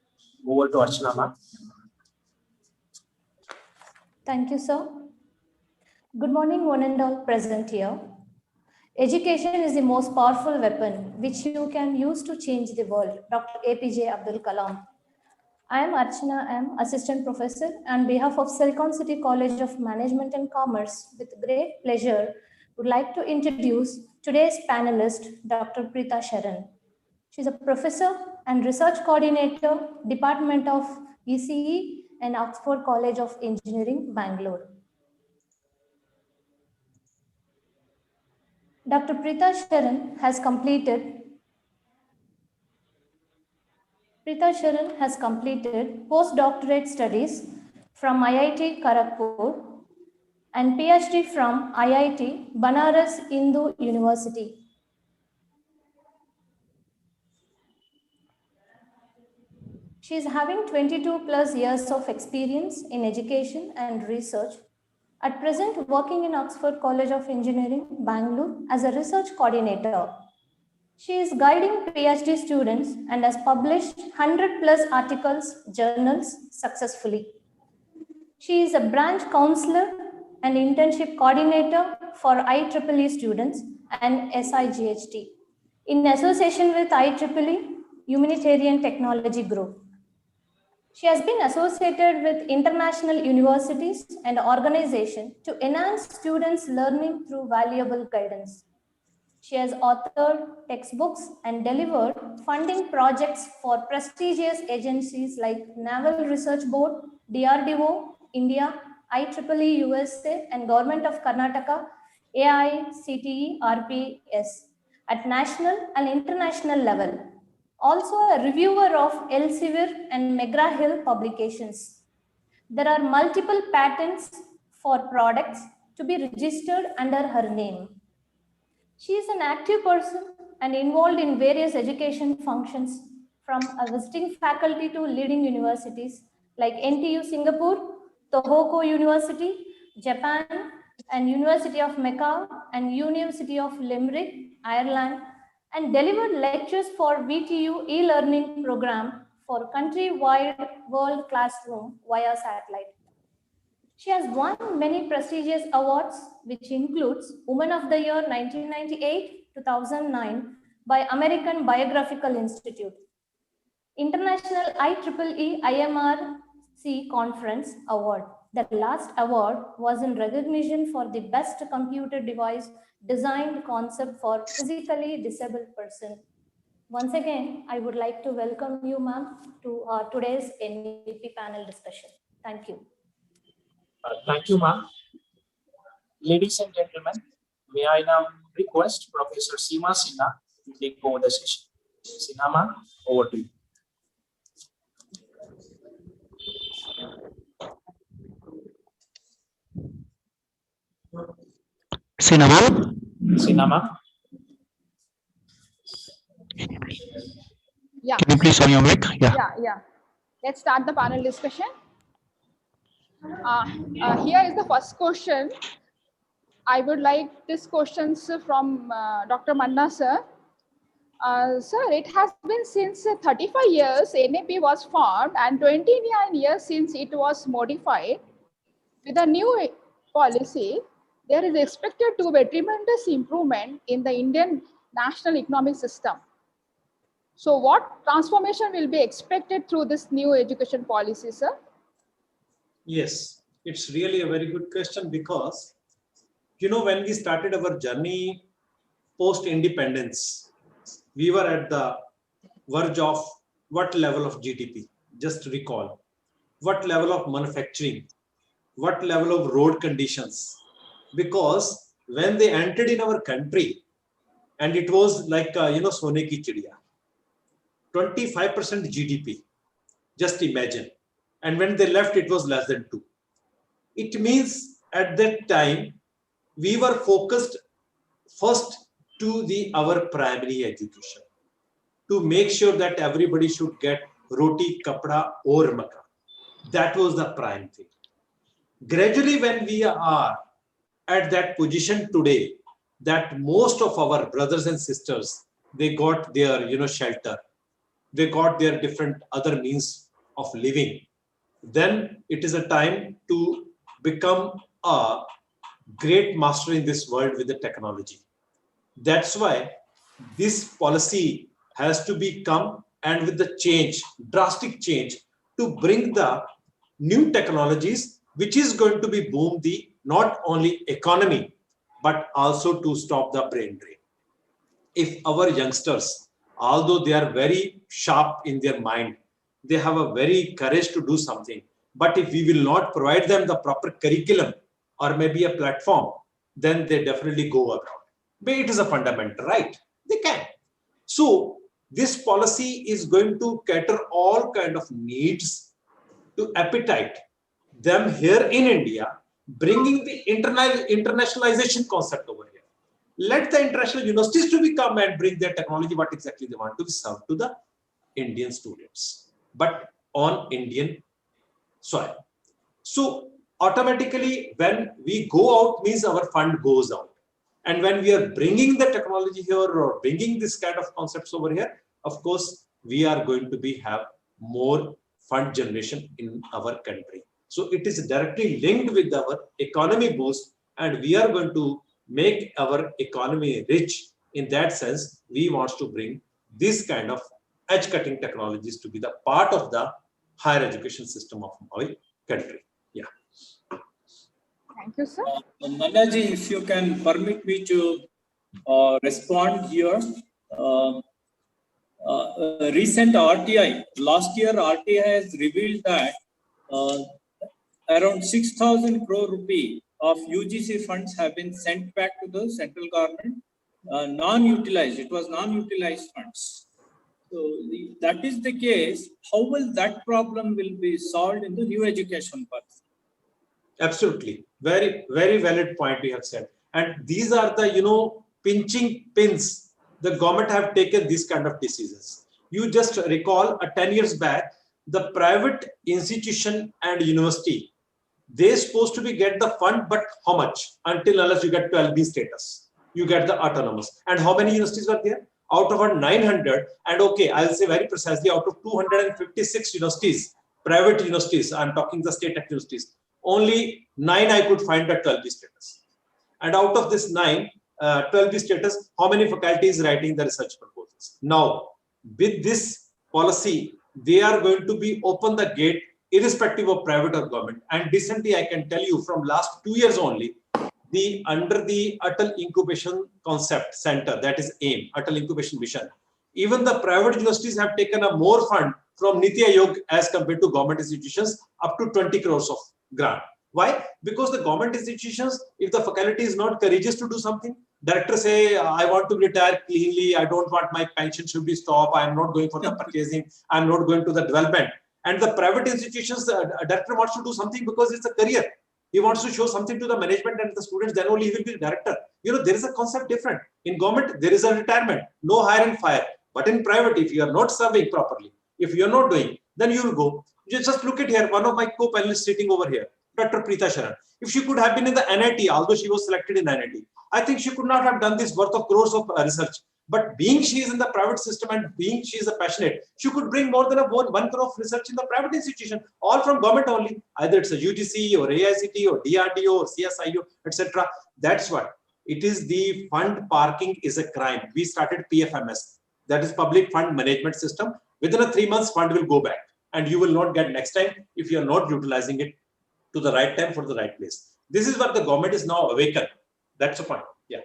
[SPEAKER 1] Over to Archana ma'am.
[SPEAKER 12] Thank you, sir. Good morning, one and all present here. Education is the most powerful weapon which you can use to change the world. Dr. APJ Abdul Kalam. I am Archana M, Assistant Professor, on behalf of Silicon City College of Management and Commerce. With great pleasure, would like to introduce today's panelist, Dr. Preeta Sharan. She is a professor and research coordinator, Department of ECE and Oxford College of Engineering, Bangalore. Dr. Preeta Sharan has completed postdoctorate studies from IIT Kharagpur and PhD from IIT Banaras Hindu University. She is having 22 plus years of experience in education and research. At present, working in Oxford College of Engineering, Bangalore as a research coordinator. She is guiding PhD students and has published 100 plus articles, journals successfully. She is a branch counselor and internship coordinator for IEEE students and SIGHT in association with IEEE Humanitarian Technology Group. She has been associated with international universities and organizations to enhance students' learning through valuable guidance. She has authored textbooks and delivered funding projects for prestigious agencies like Naval Research Board, DRDO, India, IEEE USA, and Government of Karnataka, AICTE, RPS at national and international level. Also a reviewer of Elsevier and McGraw-Hill publications. There are multiple patents for products to be registered under her name. She is an active person and involved in various education functions from a visiting faculty to leading universities like NTU Singapore, Tohoku University, Japan, and University of Mecca and University of Limerick, Ireland, and delivered lectures for VTU e-learning program for countrywide world classroom via satellite. She has won many prestigious awards, which includes Woman of the Year 1998-2009 by American Biographical Institute, International IEEE IMRC Conference Award. The last award was in recognition for the best computer device designed concept for physically disabled person. Once again, I would like to welcome you, ma'am, to today's NEP panel discussion. Thank you.
[SPEAKER 1] Thank you, ma'am. Ladies and gentlemen, may I now request Professor Seema Sinha to take over the session. Sinama, over to you. Sinama.
[SPEAKER 2] Yeah.
[SPEAKER 5] Can you please on your mic? Yeah.
[SPEAKER 2] Yeah. Let's start the panel discussion. Here is the first question. I would like this questions from Dr. Manna, sir. Sir, it has been since 35 years NAP was formed and 29 years since it was modified. With the new policy, there is expected to be a tremendous improvement in the Indian national economic system. So what transformation will be expected through this new education policy, sir?
[SPEAKER 6] Yes, it's really a very good question because, when we started our journey post-independence, we were at the verge of what level of GDP? Just recall. What level of manufacturing? What level of road conditions? Because when they entered in our country, and it was like, Sone ki chidiya, 25% GDP, just imagine. And when they left, it was less than 2. It means at that time, we were focused first to our primary education, to make sure that everybody should get roti, kapda, or makan. That was the prime thing. Gradually, when we are at that position today, that most of our brothers and sisters, they got their, shelter, they got their different other means of living, then it is a time to become a great master in this world with the technology. That's why this policy has to become, and with the change, drastic change, to bring the new technologies, which is going to be boom the not only economy, but also to stop the brain drain. If our youngsters, although they are very sharp in their mind, they have a very courage to do something, but if we will not provide them the proper curriculum or maybe a platform, then they definitely go abroad. But it is a fundamental right. They can. So this policy is going to cater all kind of needs to appetite them here in India, bringing the internationalization concept over here. Let the international universities to come and bring their technology, what exactly they want to be served to the Indian students, but on Indian soil. So automatically, when we go out, means our fund goes out. And when we are bringing the technology here or bringing this kind of concepts over here, of course, we are going to have more fund generation in our country. So it is directly linked with our economy boost, and we are going to make our economy rich. In that sense, we want to bring this kind of edge-cutting technologies to be the part of the higher education system of our country. Yeah.
[SPEAKER 2] Thank you, sir.
[SPEAKER 7] Mannaji, if you can permit me to respond here. Recent RTI, last year RTI has revealed that around 6,000 crore rupee of UGC funds have been sent back to the central government, non-utilized. It was non-utilized funds. So that is the case. How will that problem will be solved in the new education policy?
[SPEAKER 6] Absolutely. Very, very valid point you have said. And these are the, pinching pins. The government have taken these kind of decisions. You just recall 10 years back, the private institution and university, they're supposed to get the fund, but how much? Until unless you get 12B status, you get the autonomous. And how many universities were there? Out of 900, and okay, I'll say very precisely, out of 256 universities, private universities, I'm talking the state universities, only 9 I could find at 12B status. And out of this 9, 12B status, how many faculties writing the research proposals? Now, with this policy, they are going to be open the gate irrespective of private or government. And recently, I can tell you from last 2 years only, under the Atal Incubation Concept Center, that is AIM, Atal Incubation Mission, even the private universities have taken a more fund from Niti Aayog as compared to government institutions, up to 20 crores of grant. Why? Because the government institutions, if the faculty is not courageous to do something, Director say, I want to retire cleanly. I don't want my pension should be stopped. I am not going for the purchasing. I am not going to the development. And the private institutions, director wants to do something because it's a career. He wants to show something to the management and the students. Then only he will be director. You know, there is a concept different. In government, there is a retirement, no hire and fire. But in private, if you are not serving properly, if you are not doing, then you will go. You just look at here. One of my co-panelists sitting over here, Dr. Preeta Sharan. If she could have been in the NIT, although she was selected in NIT, I think she could not have done this worth of crores of research. But being she is in the private system and being she is a passionate, she could bring more than one crore of research in the private institution, all from government only. Either it's a UGC or AICT or DRDO or CSIO, etc. That's what it is. The fund parking is a crime. We started PFMS, that is Public Fund Management System. Within a 3 months, fund will go back, and you will not get next time if you are not utilizing it to the right time for the right place. This is what the government is now awakened. That's the point. Yeah.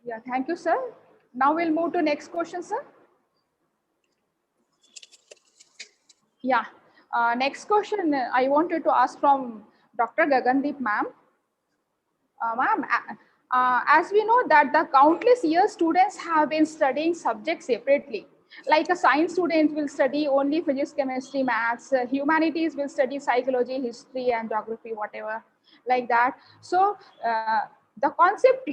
[SPEAKER 2] Yeah, thank you, sir. Now we'll move to next question, sir. Yeah, next question I wanted to ask from Dr. Gagandeep ma'am. Ma'am, as we know that the countless years students have been studying subjects separately. Like a science student will study only physics, chemistry, maths, humanities will study psychology, history, and geography, whatever, like that. So the concept,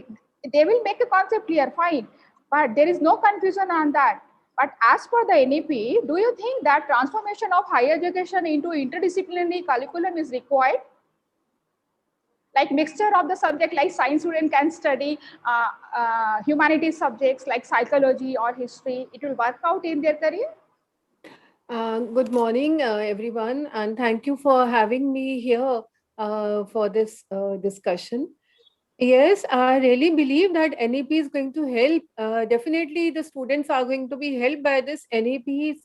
[SPEAKER 2] they will make a concept clear, fine, but there is no confusion on that. But as per the NEP, do you think that transformation of higher education into interdisciplinary curriculum is required? Like mixture of the subject, like science student can study humanities subjects like psychology or history, it will work out in their career?
[SPEAKER 9] Good morning, everyone, and thank you for having me here for this discussion. Yes, I really believe that NEP is going to help. Definitely, the students are going to be helped by this NEP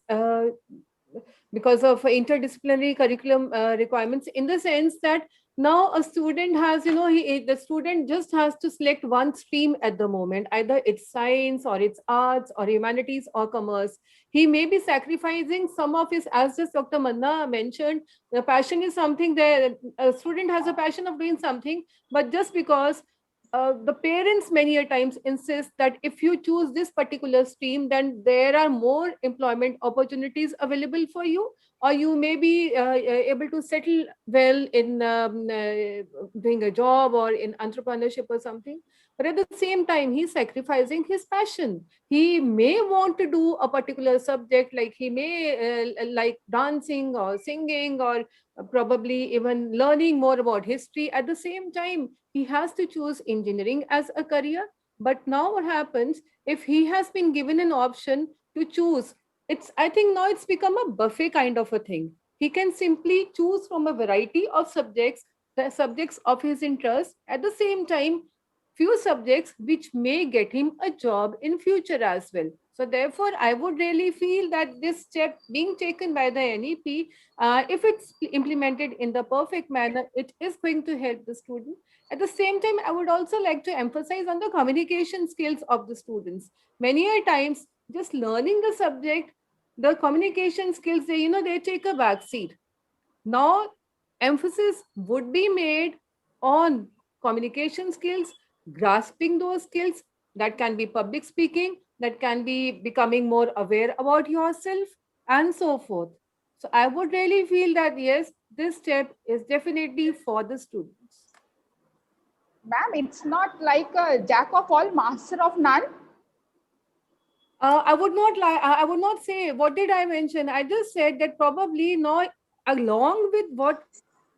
[SPEAKER 9] because of interdisciplinary curriculum requirements, in the sense that now a student has, the student just has to select one stream at the moment, either it's science or it's arts or humanities or commerce. He may be sacrificing some of his, as just Dr. Manna mentioned, the passion is something that a student has a passion of doing something, but just because the parents many a times insist that if you choose this particular stream, then there are more employment opportunities available for you, or you may be able to settle well in doing a job or in entrepreneurship or something. But at the same time, he's sacrificing his passion. He may want to do a particular subject, like he may like dancing or singing or probably even learning more about history. At the same time, he has to choose engineering as a career. But now what happens if he has been given an option to choose? I think now it's become a buffet kind of a thing. He can simply choose from a variety of subjects, the subjects of his interest. At the same time, few subjects which may get him a job in future as well. So therefore, I would really feel that this step being taken by the NEP, if it's implemented in the perfect manner, it is going to help the student. At the same time, I would also like to emphasize on the communication skills of the students. Many a times, just learning the subject, the communication skills, they take a back seat. Now, emphasis would be made on communication skills, grasping those skills. That can be public speaking, that can be becoming more aware about yourself, and so forth. So I would really feel that, yes, this step is definitely for the students.
[SPEAKER 2] Ma'am, it's not like a jack of all, master of none.
[SPEAKER 9] I would not lie. I would not say, what did I mention? I just said that probably now, along with what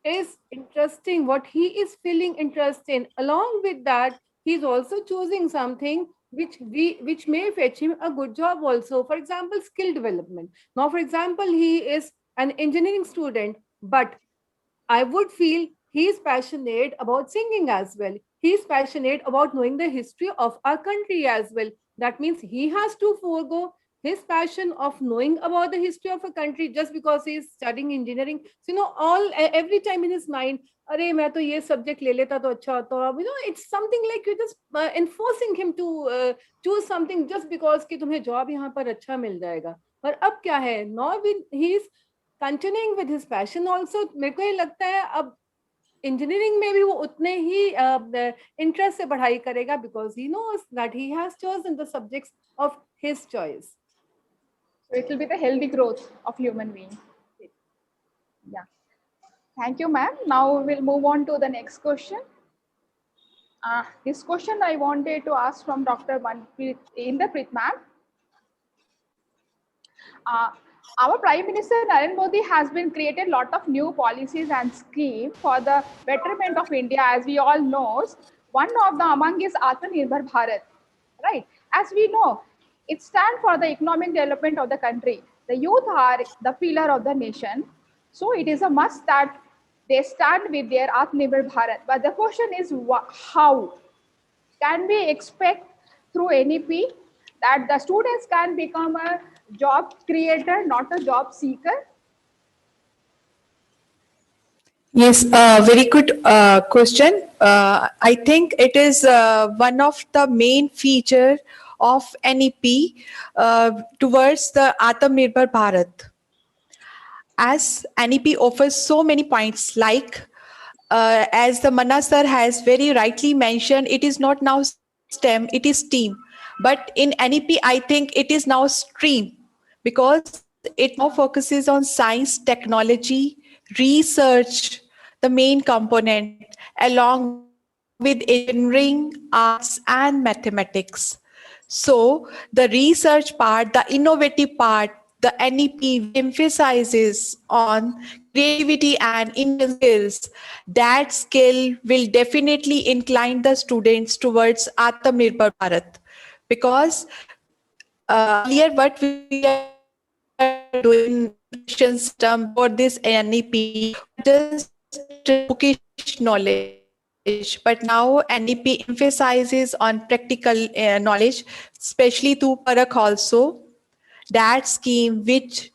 [SPEAKER 9] is interesting, what he is feeling interest in, along with that, he's also choosing something which may fetch him a good job also. For example, skill development. Now, for example, he is an engineering student, but I would feel he's passionate about singing as well. He's passionate about knowing the history of our country as well. That means he has to forego his passion of knowing about the history of a country just because he's studying engineering. So, every time in his mind, "Arey, main to ye subject le leta to acha hota." It's something like you're just enforcing him to choose something just because कि तुम्हें job यहाँ पर अच्छा मिल जाएगा. पर अब क्या है? Now he's continuing with his passion also. मेरे को ये लगता है अब इंजीनियरिंग में भी वो उतने ही इंटरेस्ट से पढ़ाई करेगा, because he knows that he has chosen the subjects of his choice.
[SPEAKER 2] So it will be the healthy growth of human being. Yeah. Thank you, ma'am. Now we'll move on to the next question. This question I wanted to ask from Dr. Inderpreet ma'am. Our Prime Minister Narendra Modi has been created a lot of new policies and schemes for the betterment of India. As we all know, one of the among is Atmanirbhar Bharat, right? As we know, it stands for the economic development of the country. The youth are the pillar of the nation. So it is a must that they stand with their Atmanirbhar Bharat. But the question is how? Can we expect through NEP that the students can become a job creator, not a job seeker?
[SPEAKER 13] Yes, very good question. I think it is one of the main feature of NEP towards the Atmanirbhar Bharat. As NEP offers so many points, like as the Manna sir has very rightly mentioned, it is not now STEM, it is STEAM. But in NEP, I think it is now STREAM, because it now focuses on science, technology, research, the main component, along with engineering, arts, and mathematics. So the research part, the innovative part, the NEP emphasizes on creativity and Indian skills. That skill will definitely incline the students towards Atmanirbhar Bharat, because earlier what we are doing system for this NEP just bookish knowledge, but now NEP emphasizes on practical knowledge, especially through Parak also. That scheme which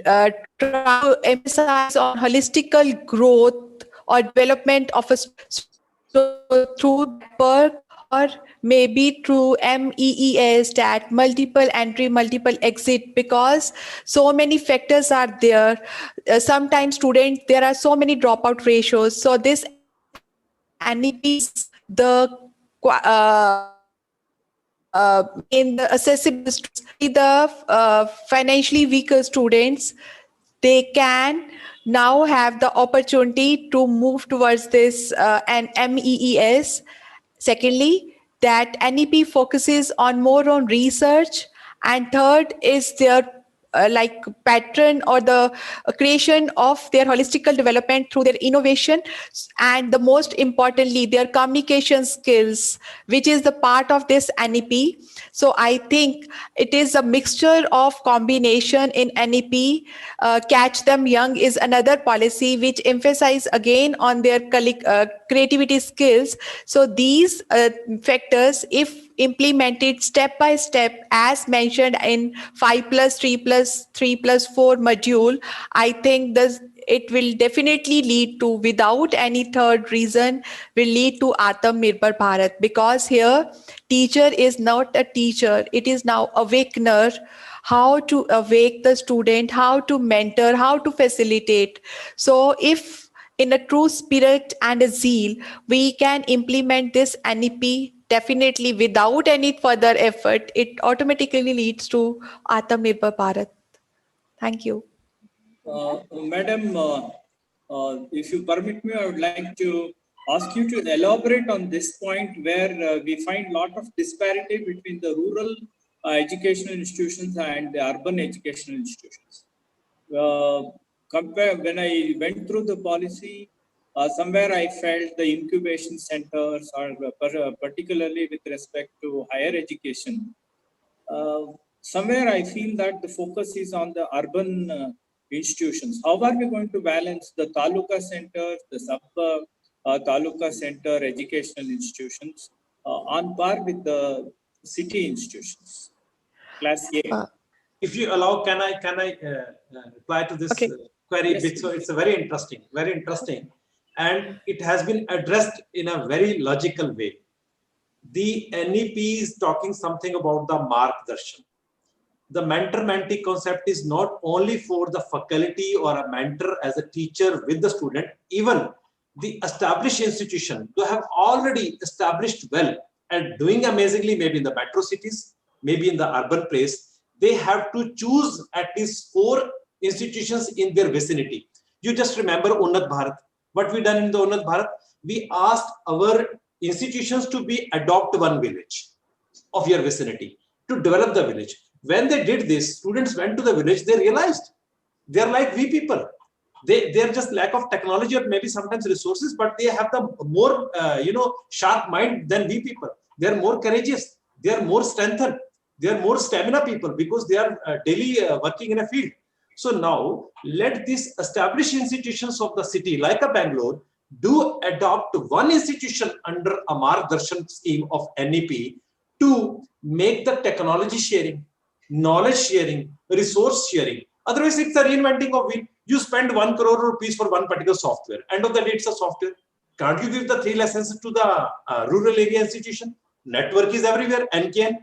[SPEAKER 13] try to emphasize on holistical growth or development of a through PERC, or maybe through MEES, that multiple entry, multiple exit, because so many factors are there. Sometimes students, there are so many dropout ratios. So this NEPs the in the accessible, the financially weaker students, they can now have the opportunity to move towards this and MEES. Secondly, that NEP focuses on more on research, and third is their like pattern or the creation of their holistical development through their innovation, and the most importantly their communication skills, which is the part of this NEP. So I think it is a mixture of combination in NEP. Catch Them Young is another policy which emphasizes again on their creativity skills. So these factors, if implemented step by step as mentioned in 5+3+3+4 module, I think this it will definitely lead to, without any third reason, will lead to Atmanirbhar Bharat, because here teacher is not a teacher, it is now awakener. How to awake the student, how to mentor, how to facilitate. So if in a true spirit and a zeal, we can implement this NEP, definitely without any further effort, it automatically leads to Atmanirbhar Bharat. Thank you.
[SPEAKER 7] Madam, if you permit me, I would like to ask you to elaborate on this point where we find a lot of disparity between the rural educational institutions and the urban educational institutions. When I went through the policy, somewhere I felt the incubation centers, or particularly with respect to higher education, somewhere I feel that the focus is on the urban institutions. How are we going to balance the taluka centers, the sub taluka center educational institutions on par with the city institutions? Class A.
[SPEAKER 6] If you allow, can I reply to this query?
[SPEAKER 7] Yes,
[SPEAKER 6] bit? So it's a very interesting, and it has been addressed in a very logical way. The NEP is talking something about the Margdarshan. The mentor-mentee concept is not only for the faculty or a mentor as a teacher with the student. Even the established institution who have already established well and doing amazingly, maybe in the metro cities, maybe in the urban place, they have to choose at least 4 institutions in their vicinity. You just remember Unnat Bharat. What we done in the Unnat Bharat? We asked our institutions to be adopt one village of your vicinity to develop the village. When they did this, students went to the village, they realized they're like we people. They're just lack of technology or maybe sometimes resources, but they have the more sharp mind than we people. They're more courageous, they're more strengthened, they're more stamina people because they are daily working in a field. So now let these established institutions of the city like a Bangalore do adopt one institution under a Margdarshan scheme of NEP to make the technology sharing, knowledge sharing, resource sharing. Otherwise, it's a reinventing of wheel. You spend 1 crore rupees for one particular software. End of the day, it's a software. Can't you give the 3 lessons to the rural area institution? Network is everywhere. NKN.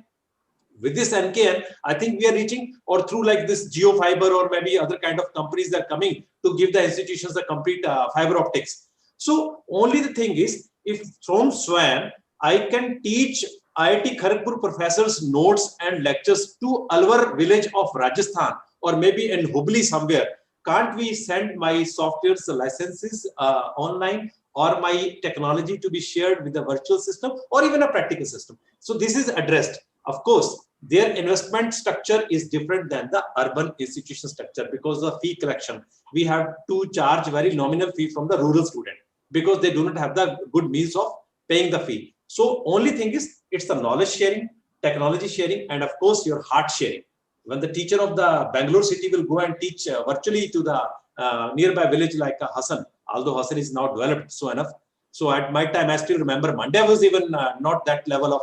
[SPEAKER 6] With this NKN, I think we are reaching, or through like this GeoFiber or maybe other kind of companies that are coming to give the institutions the complete fiber optics. So only the thing is, if from SWAM, I can teach IIT Kharagpur professors notes and lectures to Alwar village of Rajasthan or maybe in Hubli somewhere, can't we send my software's licenses online or my technology to be shared with the virtual system or even a practical system? So this is addressed. Of course, their investment structure is different than the urban institution structure because of fee collection. We have to charge very nominal fee from the rural student because they do not have the good means of paying the fee. So only thing is, it's the knowledge sharing, technology sharing, and of course your heart sharing. When the teacher of the Bangalore city will go and teach virtually to the nearby village like Hassan, although Hassan is now developed so enough. So at my time, I still remember Monday was even not that level of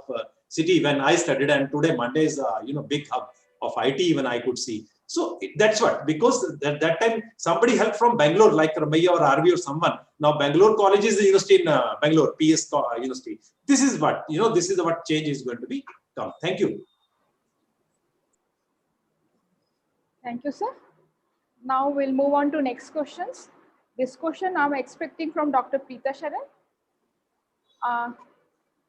[SPEAKER 6] city when I studied, and today Monday is big hub of IT even I could see. So that's what, because that time somebody helped from Bangalore like Ramaiya or RV or someone. Now Bangalore College is the university in Bangalore, PS University. This is what, this is what change is going to be come. Thank you.
[SPEAKER 2] Thank you, sir. Now we'll move on to next questions. This question I'm expecting from Dr. Preeta Sharan.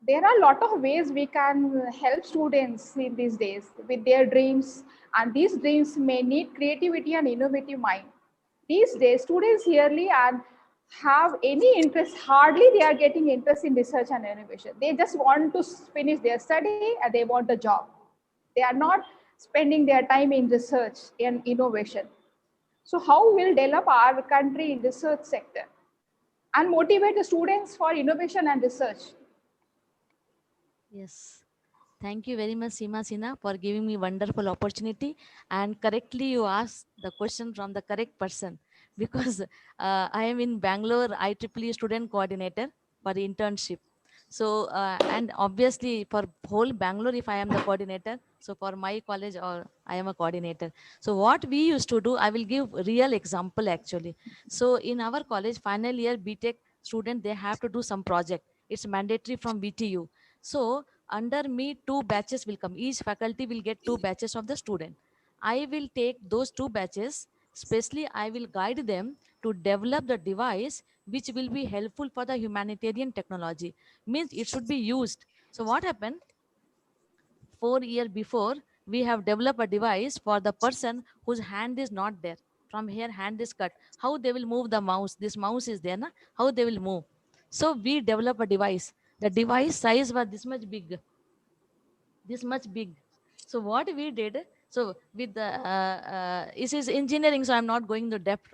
[SPEAKER 2] There are a lot of ways we can help students in these days with their dreams, and these dreams may need creativity and innovative mind. These days, students yearly and have any interest, hardly they are getting interest in research and innovation. They just want to finish their study and they want a job. They are not spending their time in research and innovation. So how will develop our country in research sector and motivate the students for innovation and research?
[SPEAKER 8] Yes. Thank you very much, Seema Sinha, for giving me wonderful opportunity. And correctly, you asked the question from the correct person because I am in Bangalore IEEE student coordinator for the internship. So, and obviously for whole Bangalore, if I am the coordinator, so for my college, or I am a coordinator. So what we used to do, I will give real example actually. So in our college, final year BTech student, they have to do some project. It's mandatory from BTU. So under me, 2 batches will come. Each faculty will get 2 batches of the student. I will take those 2 batches, especially I will guide them to develop the device which will be helpful for the humanitarian technology. Means it should be used. So what happened? 4 years before, we have developed a device for the person whose hand is not there. From here, hand is cut. How they will move the mouse? This mouse is there, na? How they will move? So we develop a device. The device size was this much big. This much big. So what we did, so with the this is engineering, so I'm not going to depth.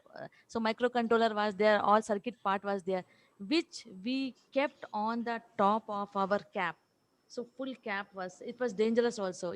[SPEAKER 8] So microcontroller was there, all circuit part was there, which we kept on the top of our cap. So full cap was, it was dangerous also,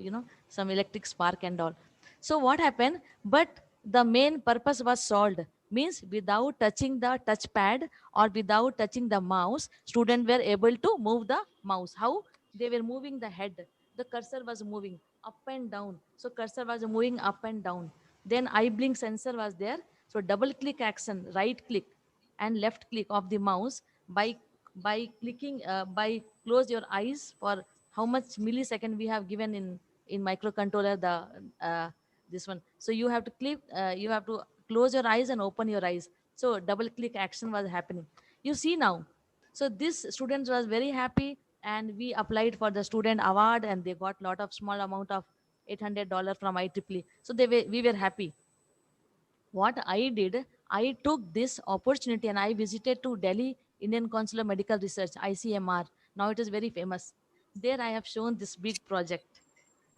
[SPEAKER 8] some electric spark and all. So what happened? But the main purpose was solved. Means without touching the touchpad or without touching the mouse, students were able to move the mouse. How? They were moving the head. The cursor was moving up and down. So cursor was moving up and down. Then eye blink sensor was there. So double click action, right click and left click of the mouse by clicking, by close your eyes for how much millisecond we have given in microcontroller, the this one. So you have to click, you have to close your eyes and open your eyes. So double click action was happening. You see now. So this student was very happy, and we applied for the student award, and they got lot of small amount of $800 from IEEE. So we were happy. What I did, I took this opportunity and I visited to Delhi Indian Council of Medical Research, ICMR. Now it is very famous. There I have shown this big project.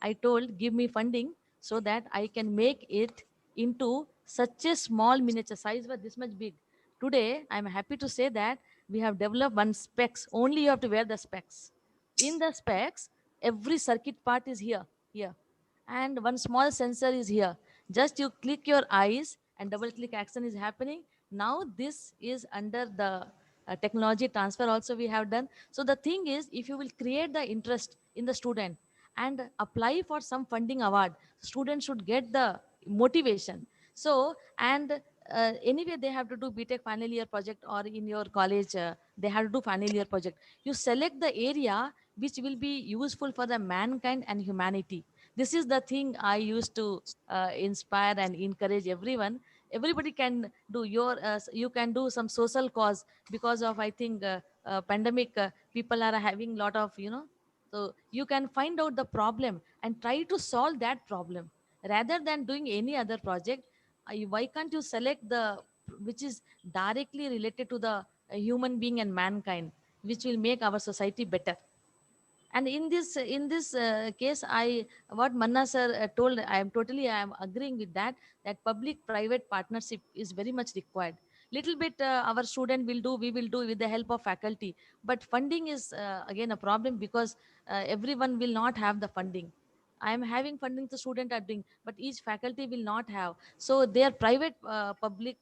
[SPEAKER 8] I told, give me funding so that I can make it into such a small miniature size, but this much big. Today, I'm happy to say that we have developed one specs. Only you have to wear the specs. In the specs, every circuit part is here, and one small sensor is here. Just you click your eyes and double click action is happening. Now this is under the technology transfer also we have done. So the thing is, if you will create the interest in the student and apply for some funding award, students should get the motivation. So, and anyway, they have to do BTech final year project, or in your college, they have to do final year project. You select the area which will be useful for the mankind and humanity. This is the thing I used to inspire and encourage everyone. Everybody can do you can do some social cause. Because of, I think, pandemic, people are having lot of, so you can find out the problem and try to solve that problem rather than doing any other project. Why can't you select the which is directly related to the human being and mankind, which will make our society better? And in this case, I what Manna sir told, I am agreeing with that, that public private partnership is very much required. Little bit our student will do, we will do with the help of faculty, but funding is again a problem, because everyone will not have the funding. I am having funding, the student are doing, but each faculty will not have. So their private public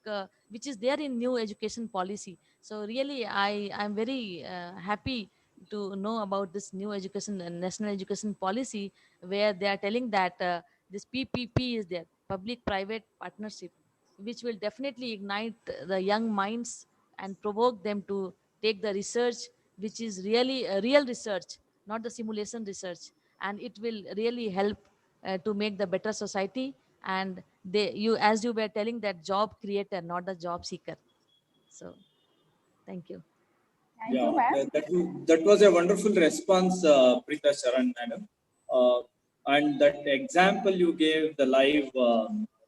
[SPEAKER 8] which is there in new education policy. So really I am very happy to know about this new education, national education policy, where they are telling that this PPP is there, public private partnership, which will definitely ignite the young minds and provoke them to take the research which is really real research, not the simulation research. And it will really help to make the better society. And you, as you were telling, that job creator, not the job seeker. So thank you.
[SPEAKER 2] Thank you, ma'am.
[SPEAKER 7] That was a wonderful response, Preeta Sharan, madam. And that example you gave, the live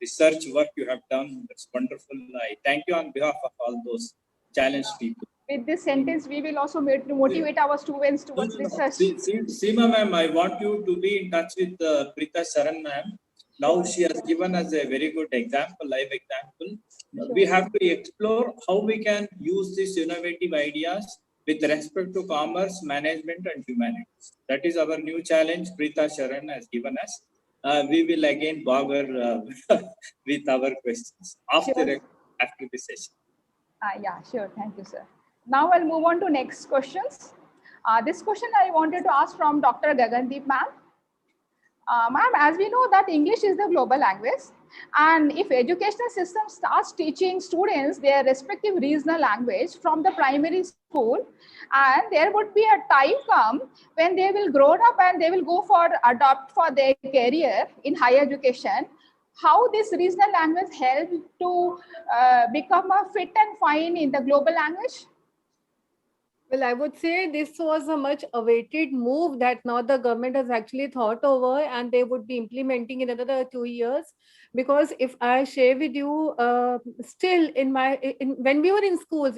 [SPEAKER 7] research work you have done, that's wonderful. I thank you on behalf of all those challenged people.
[SPEAKER 2] With this sentence, we will also motivate our students towards research.
[SPEAKER 7] Seema ma'am, I want you to be in touch with Preeta Sharan ma'am. Now she has given us a very good example, live example. We have to explore how we can use these innovative ideas with respect to commerce, management, and humanities. That is our new challenge Preeta Sharan has given us. We will again bother with our questions after this session.
[SPEAKER 2] Yeah, sure. Thank you, sir. Now I'll move on to next questions. This question I wanted to ask from Dr. Gagandeep ma'am. Ma'am, as we know that English is the global language, and if educational system starts teaching students their respective regional language from the primary school, and there would be a time come when they will grow up and they will go for adopt for their career in higher education, how this regional language help to become a fit and fine in the global language?
[SPEAKER 9] Well, I would say this was a much awaited move that now the government has actually thought over, and they would be implementing in another 2 years. Because if I share with you, still when we were in schools,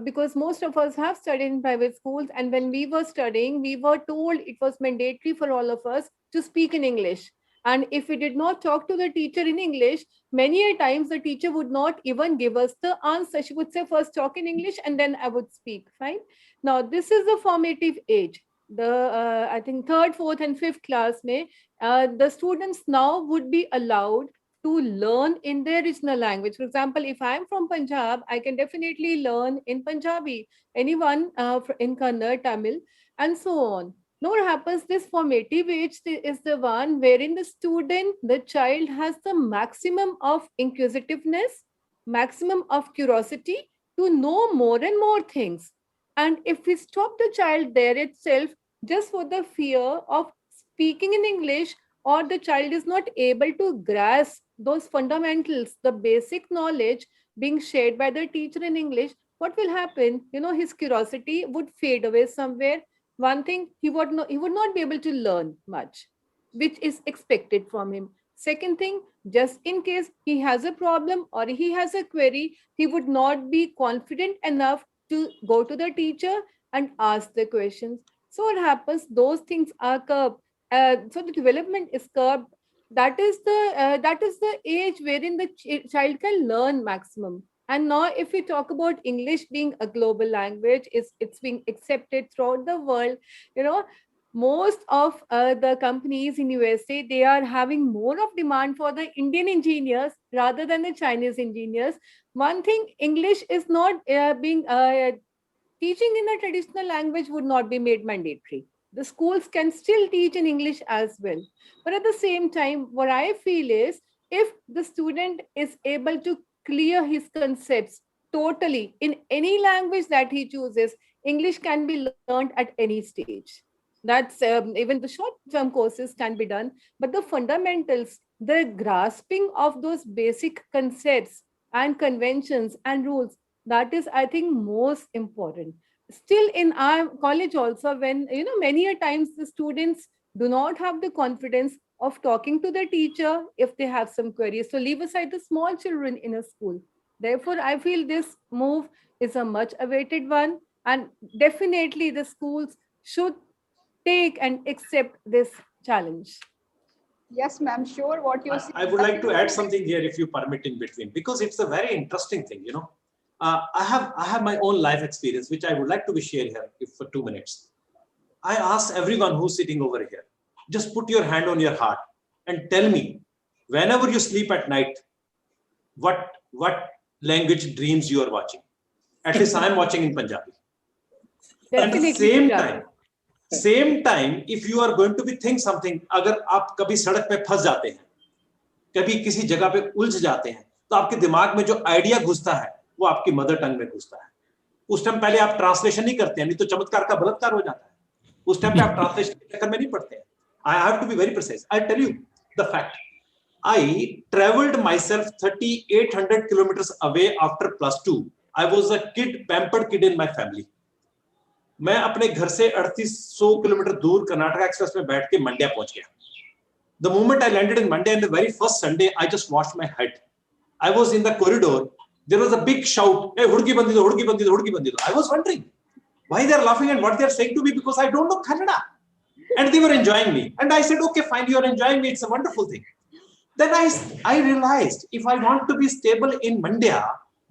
[SPEAKER 9] because most of us have studied in private schools, and when we were studying, we were told it was mandatory for all of us to speak in English. And if we did not talk to the teacher in English, many a times the teacher would not even give us the answer. She would say, first talk in English and then I would speak, fine? Now, this is the formative age. I think 3rd, 4th and 5th class, the students now would be allowed to learn in their regional language. For example, if I'm from Punjab, I can definitely learn in Punjabi, anyone in Kannada, Tamil, and so on. Now what happens, this formative age is the one wherein the child has the maximum of inquisitiveness, maximum of curiosity to know more and more things. And if we stop the child there itself, just for the fear of speaking in English, or the child is not able to grasp those fundamentals, the basic knowledge being shared by the teacher in English, what will happen? His curiosity would fade away somewhere. One thing, he would not be able to learn much, which is expected from him. Second thing, just in case he has a problem or he has a query, he would not be confident enough to go to the teacher and ask the questions. So what happens? Those things are curbed. So the development is curbed. That is the age wherein the child can learn maximum. And now, if we talk about English being a global language, it's being accepted throughout the world. Most of the companies in USA, they are having more of demand for the Indian engineers rather than the Chinese engineers. One thing, English is not being teaching in a traditional language would not be made mandatory. The schools can still teach in English as well. But at the same time, what I feel is, if the student is able to clear his concepts totally in any language that he chooses, English can be learned at any stage. That's even the short-term courses can be done, but the fundamentals, the grasping of those basic concepts and conventions and rules, that is, I think, most important. Still in our college also, when many a times the students do not have the confidence of talking to the teacher if they have some queries. So leave aside the small children in a school. Therefore, I feel this move is a much awaited one, and definitely the schools should take and accept this challenge.
[SPEAKER 2] Yes, ma'am. Sure. What you say?
[SPEAKER 6] I would like to add something here, if you permit, in between, because it's a very interesting thing. I have my own life experience, which I would like to be shared here for 2 minutes. I ask everyone who's sitting over here, just put your hand on your heart and tell me, whenever you sleep at night, what language dreams you are watching. At least I am watching in Punjabi. At the same time, if you are going to be think something, अगर आप कभी सड़क पे फंस जाते हैं, कभी किसी जगह पे उलझ जाते हैं, तो आपके दिमाग में जो आइडिया घुसता है, वो आपकी मदर टंग में घुसता है. उस टाइम पहले आप ट्रांसलेशन नहीं करते हैं, नहीं तो चमत्कार का बलात्कार हो जाता है. उस टाइम पे आप ट्रांसलेशन के चक्कर में नहीं पड़ते हैं. I have to be very precise. I tell you the fact. I traveled myself 3,800 kilometers away after +2. I was a pampered kid in my family. मैं अपने घर से 3800 किलोमीटर दूर कर्नाटका एक्सप्रेस में बैठ के मंड्या पहुंच गया. The moment I landed in Mandya, and the very first Sunday, I just washed my head. I was in the corridor. There was a big shout, "Hey, hudgi bandi do, hudgi bandi do, hudgi bandi do." I was wondering why they are laughing and what they are saying to me, because I don't know Kannada. And they were enjoying me. And I said, okay, fine, you are enjoying me. It's a wonderful thing. Then I realized, if I want to be stable in Mandya,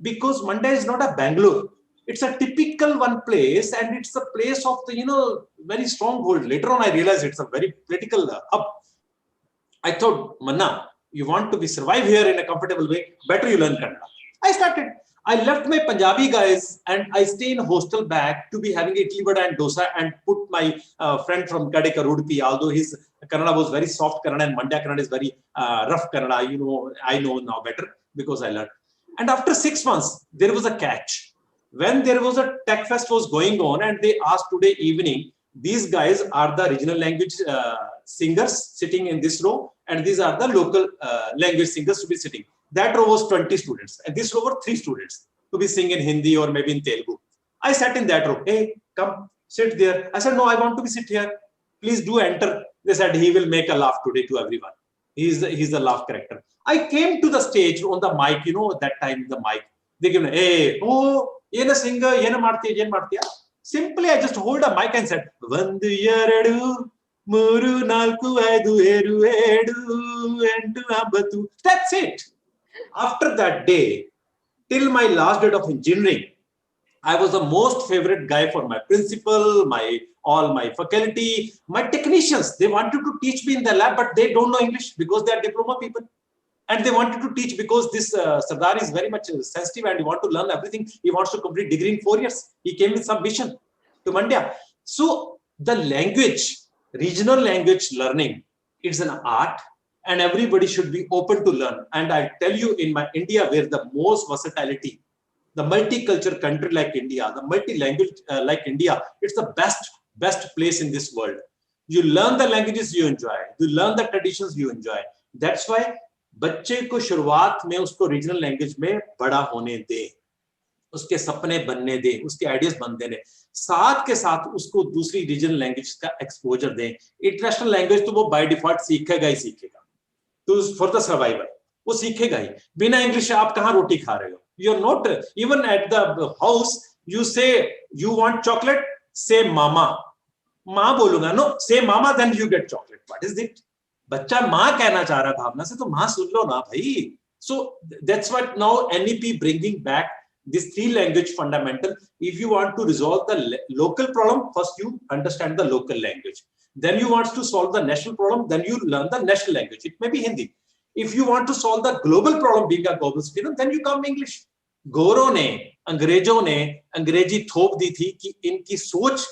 [SPEAKER 6] because Mandya is not a Bangalore, it's a typical one place, and it's a place of the, very stronghold. Later on, I realized it's a very political hub. I thought, Manna, you want to survive here in a comfortable way, better you learn Kannada. I left my Punjabi guys and I stay in a hostel back to be having idli vada and dosa, and put my friend from Kadeka Rudpi, although his Kannada was very soft Kannada and Mandya Kannada is very rough Kannada, I know now better because I learned. And after 6 months, there was a catch. When there was a tech fest was going on, and they asked today evening, these guys are the regional language singers sitting in this row, and these are the local language singers to be sitting. That row was 20 students, and this row were 3 students to be singing in Hindi or maybe in Telugu. I sat in that row. Hey, come, sit there. I said, no, I want to be sit here. Please do enter. They said, he will make a laugh today to everyone. He's a laugh character. I came to the stage on the mic, that time the mic. They give me, hey, oh, yena singer, yena martiya. Simply, I just hold a mic and said, Vandu yaradu, muru nalku aidu eru edu endu abatu. That's it. After that day, till my last date of engineering, I was the most favorite guy for my principal, all my faculty, my technicians. They wanted to teach me in the lab, but they don't know English because they are diploma people. And they wanted to teach because this Sardar is very much sensitive and he wants to learn everything. He wants to complete degree in 4 years. He came with some vision to Mandya. So the language, regional language learning, it's an art, and everybody should be open to learn. And I tell you, in my India, where the most versatility, the multicultural country like India, the multi-language like India, it's the best place in this world. You learn the languages you enjoy. You learn the traditions you enjoy. That's why बच्चे को शुरुआत में उसको regional language में बड़ा होने दे. उसके सपने बनने दें, उसके आइडियाज बनने दें, साथ के साथ उसको दूसरी रीजनल लैंग्वेज का एक्सपोजर दें। इंटरनेशनल लैंग्वेज तो वो बाय डिफॉल्ट सीखेगा ही सीखेगा, तो फॉर द सर्वाइवल वो सीखेगा ही। बिना इंग्लिश आप कहाँ रोटी खा रहे हो? You are not even at the house you say you want chocolate, say mama, माँ बोलूंगा, no say mama then you get chocolate. What is it? बच्चा माँ कहना चाह रहा है भावना से, तो माँ सुन लो ना भाई। So that's what now NEP bringing back this 3 language fundamental. If you want to resolve the local problem, first you understand the local language. Then you want to solve the national problem, then you learn the national language. It may be Hindi. If you want to solve the global problem, being a global citizen, then you come English. गोरों ने, अंग्रेजों ने अंग्रेजी थोप दी थी कि इनकी सोच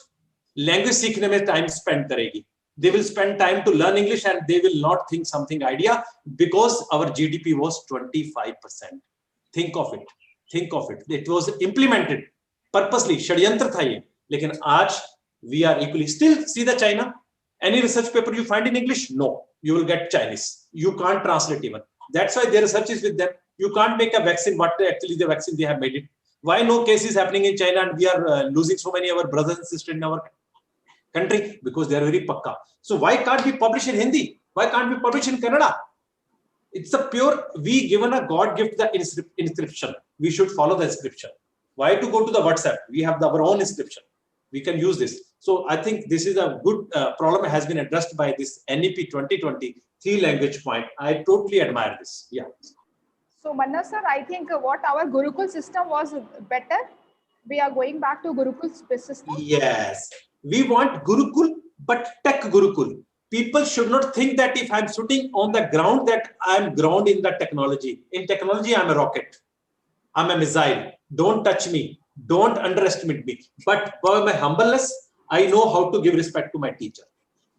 [SPEAKER 6] लैंग्वेज सीखने में टाइम स्पेंड करेगी. They will spend time to learn English and they will not think something idea, because our GDP was 25%. Think of it. Think of it. It was implemented purposely. षड्यंत्र था ये. लेकिन आज we are equally. Still see the China. Any research paper you find in English? No. You will get Chinese. You can't translate even. That's why their research is with them. You can't make a vaccine. What actually the vaccine they have made it. Why no cases happening in China and we are losing so many of our brothers and sisters in our country? Because they are very pakka. So why can't we publish in Hindi? Why can't we publish in Kannada? It's a pure, we given a God gift the inscription. We should follow the inscription. Why to go to the WhatsApp? We have our own inscription. We can use this. So I think this is a good problem has been addressed by this NEP 2020 3-language point. I totally admire this. Yeah.
[SPEAKER 2] So Manna sir, I think what our Gurukul system was better. We are going back to Gurukul system.
[SPEAKER 6] Yes. We want Gurukul, but tech Gurukul. People should not think that if I'm sitting on the ground that I'm ground in the technology. In technology, I'm a rocket. I'm a missile. Don't touch me. Don't underestimate me. But by my humbleness, I know how to give respect to my teacher.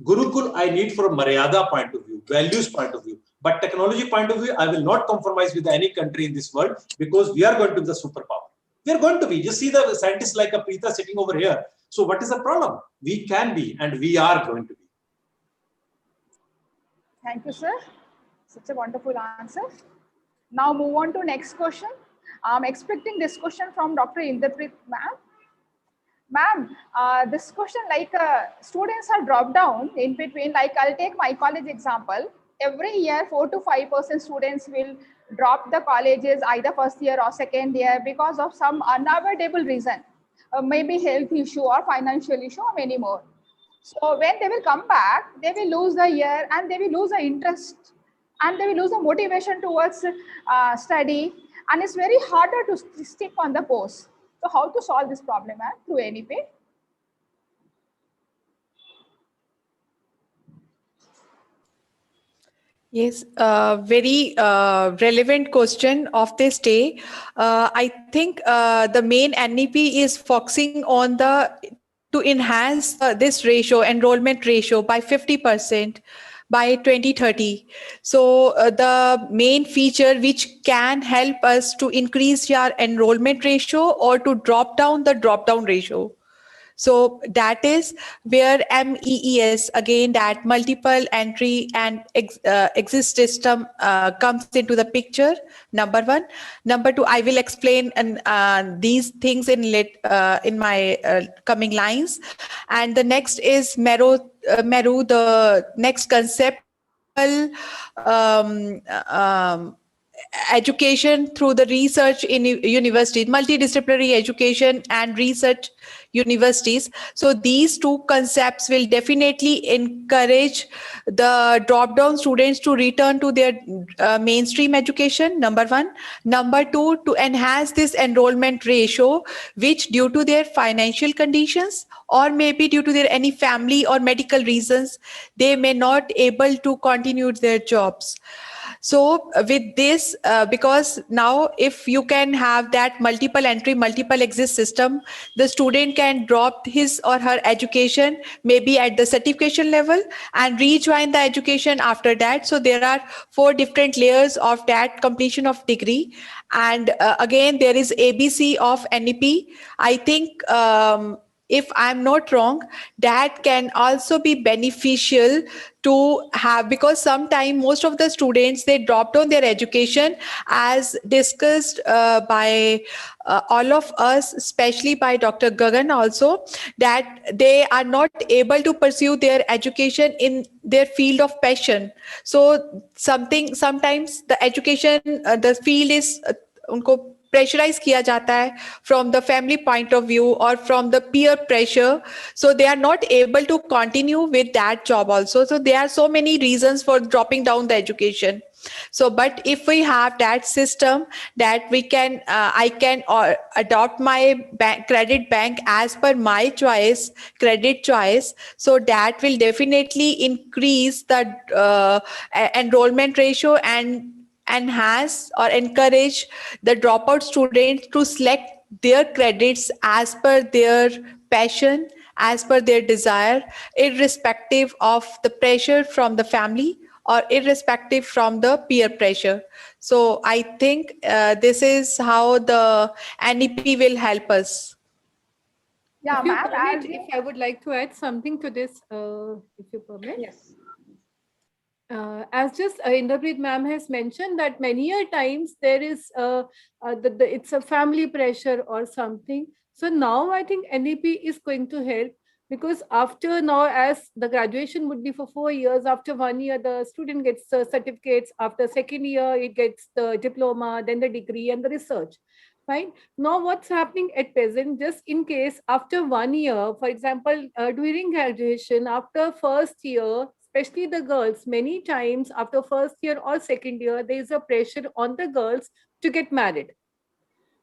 [SPEAKER 6] Gurukul, I need from Maryada point of view, values point of view. But technology point of view, I will not compromise with any country in this world, because we are going to be the superpower. We are going to be. You see the scientists like a Preeta sitting over here. So what is the problem? We can be, and we are going to be.
[SPEAKER 2] Thank you, sir. Such a wonderful answer. Now move on to next question. I'm expecting this question from Dr. Inderpreet ma'am. Ma'am, this question, like students are dropped down in between, like I'll take my college example. Every year, 4 to 5% students will drop the colleges either first year or second year because of some unavoidable reason, maybe health issue or financial issue or many more. So when they will come back, they will lose the year and they will lose the interest and they will lose the motivation towards study, and it's very harder to stick on the post. So how to solve this problem through NEP?
[SPEAKER 13] Yes, very relevant question of this day. I think the main NEP is focusing on to enhance this ratio, enrollment ratio by 50% by 2030. So the main feature which can help us to increase your enrollment ratio or to drop down the drop down ratio. So that is where MEES, again, that multiple entry and exist system comes into the picture, number one. Number two, I will explain these things in my coming lines. And the next is Meru, the next concept, education through the research in universities, multidisciplinary education and research universities. So these two concepts will definitely encourage the drop-down students to return to their mainstream education, number one. Number two, to enhance this enrollment ratio, which due to their financial conditions or maybe due to their any family or medical reasons, they may not able to continue their jobs. So with this, because now if you can have that multiple entry, multiple exist system, the student can drop his or her education maybe at the certification level and rejoin the education after that. So there are 4 different layers of that completion of degree. And again, there is ABC of NEP. I think if I'm not wrong, that can also be beneficial to have, because sometimes most of the students, they dropped on their education, as discussed by all of us, especially by Dr. Gagan also, that they are not able to pursue their education in their field of passion. So sometimes the education, the field is उनको pressurise किया जाता है from the family point of view or from the peer pressure, so they are not able to continue with that job also. So there are so many reasons for dropping down the education. So but if we have that system that we can I can adopt my credit bank as per my choice, credit choice, so that will definitely increase the enrollment ratio and enhance or encourage the dropout students to select their credits as per their passion, as per their desire, irrespective of the pressure from the family or irrespective from the peer pressure. So I think this is how the NEP will help us.
[SPEAKER 2] Yeah,
[SPEAKER 9] If you
[SPEAKER 2] ma'am,
[SPEAKER 9] permit, if I would like to add something to this, if you permit.
[SPEAKER 2] Yes.
[SPEAKER 9] As just Inderpreet ma'am has mentioned that many a times there is it's a family pressure or something. So now I think NEP is going to help, because after now, as the graduation would be for 4 years, after 1 year the student gets the certificates, after second year it gets the diploma, then the degree and the research. Fine. Now what's happening at present, just in case after 1 year, for example, during graduation, after first year, especially the girls, many times after first year or second year, there is a pressure on the girls to get married.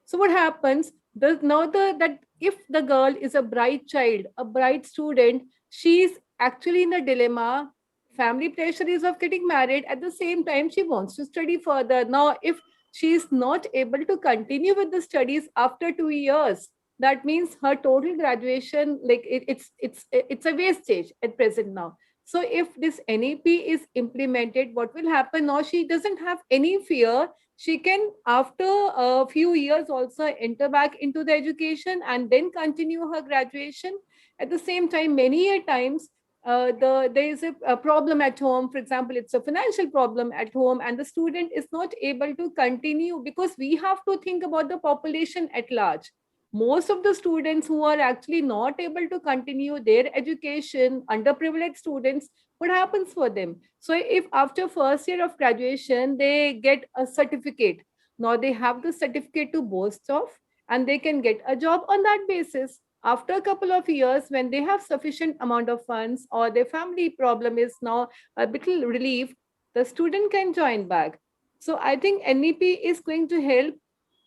[SPEAKER 9] So what happens, that if the girl is a bright child, a bright student, she's actually in a dilemma. Family pressure is of getting married. At the same time, she wants to study further. Now, if she is not able to continue with the studies after 2 years, that means her total graduation, like it's a wastage at present now. So if this NEP is implemented, what will happen now? She doesn't have any fear. She can, after a few years, also enter back into the education and then continue her graduation. At the same time, many a times, there is a problem at home. For example, it's a financial problem at home and the student is not able to continue, because we have to think about the population at large. Most of the students who are actually not able to continue their education, underprivileged students, what happens for them? So if after first year of graduation, they get a certificate, now they have the certificate to boast of and they can get a job on that basis. After a couple of years, when they have sufficient amount of funds or their family problem is now a bit relieved, the student can join back. So I think NEP is going to help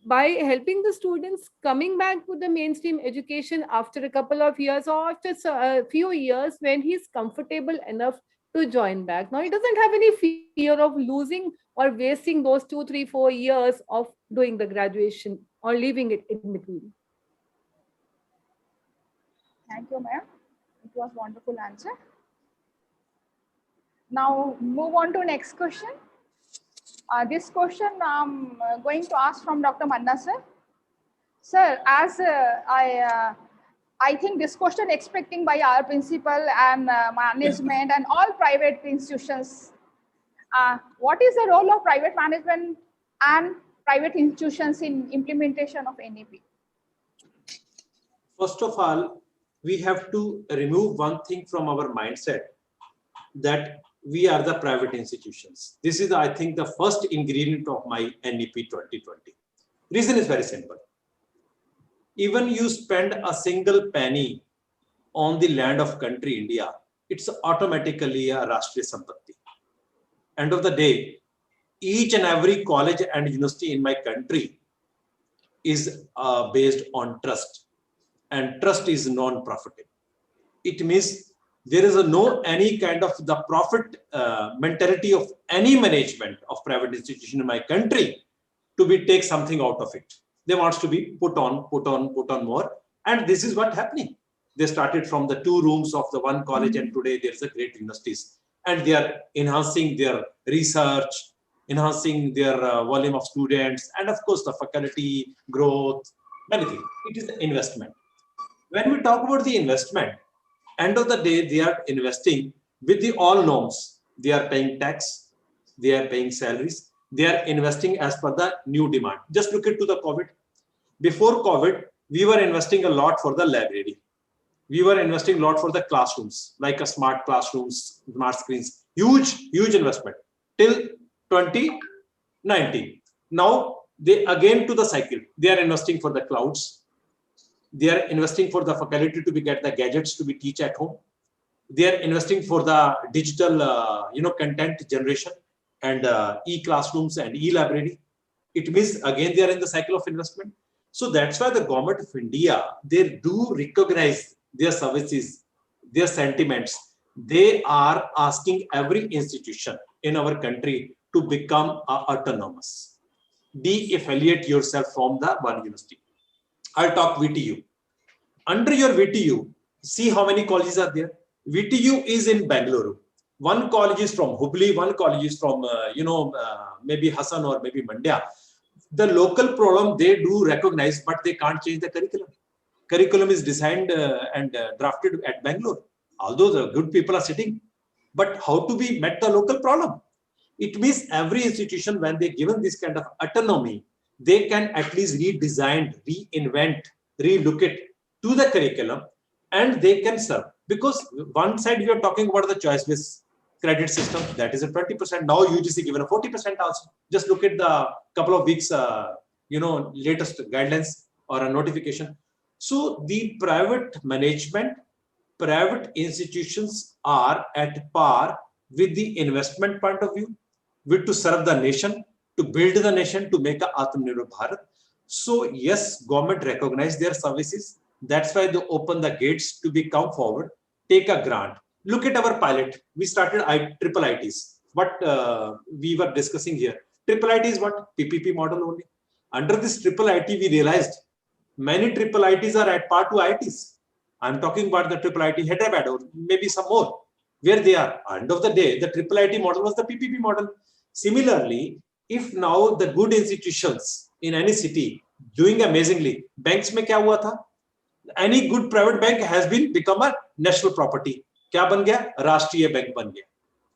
[SPEAKER 9] by helping the students coming back to the mainstream education after a couple of years or after a few years, when he's comfortable enough to join back. Now he doesn't have any fear of losing or wasting those 2, 3, 4 years of doing the graduation or leaving it in between.
[SPEAKER 2] Thank you, ma'am. It was wonderful answer. Now move on to next question. This question I'm going to ask from Dr. Manna, sir. Sir, as I think this question expecting by our principal and management and all private institutions. What is the role of private management and private institutions in implementation of NEP?
[SPEAKER 6] First of all, we have to remove one thing from our mindset, that we are the private institutions. This is, I think, the first ingredient of my NEP 2020. Reason is very simple. Even you spend a single penny on the land of country India, it's automatically a Rashtriya Sampatti. End of the day, each and every college and university in my country is based on trust, and trust is non-profitable. It means there is any kind of the profit mentality of any management of private institution in my country to be take something out of it. They want to be put on more. And this is what happening. They started from the 2 rooms of the one college and today there's a great universities. And they are enhancing their research, enhancing their volume of students, and of course the faculty growth, many things. It is an investment. When we talk about the investment, end of the day, they are investing with the all norms. They are paying tax, they are paying salaries, they are investing as per the new demand. Just look into the COVID. Before COVID, we were investing a lot for the library. We were investing a lot for the classrooms, like a smart classrooms, smart screens, huge investment till 2019. Now they again to the cycle. They are investing for the clouds. They are investing for the faculty to be get the gadgets to be teach at home. They are investing for the digital, content generation and e-classrooms and e-library. It means again they are in the cycle of investment. So that's why the government of India, they do recognize their services, their sentiments. They are asking every institution in our country to become autonomous. De-affiliate yourself from the one university. I'll talk VTU. Under your VTU, see how many colleges are there. VTU is in Bangalore. One college is from Hubli, one college is from, maybe Hassan or maybe Mandya. The local problem they do recognize, but they can't change the curriculum. Curriculum is designed and drafted at Bangalore. Although the good people are sitting, but how to be met the local problem? It means every institution, when they given this kind of autonomy, they can at least redesign, reinvent, relook it to the curriculum, and they can serve. Because one side we are talking about the choice-based credit system, that is a 20%. Now UGC given a 40% also. Just look at the couple of weeks, latest guidelines or a notification. So the private management, private institutions are at par with the investment point of view, with to serve the nation, to build the nation, to make a Atmanirbhar Bharat. So yes, government recognize their services. That's why they open the gates to be come forward, take a grant. Look at our pilot. We started triple ITs. What we were discussing here. Triple IT is what? PPP model only. Under this triple IT, we realized many triple ITs are at par to ITs. I'm talking about the triple IT Hyderabad or maybe some more. Where they are. End of the day, the triple IT model was the PPP model. Similarly, if now the good institutions in any city doing amazingly, banks mein kya hua tha? Any good private bank has been become a national property. Kya ban gaya? Rashtriya Bank ban gaya.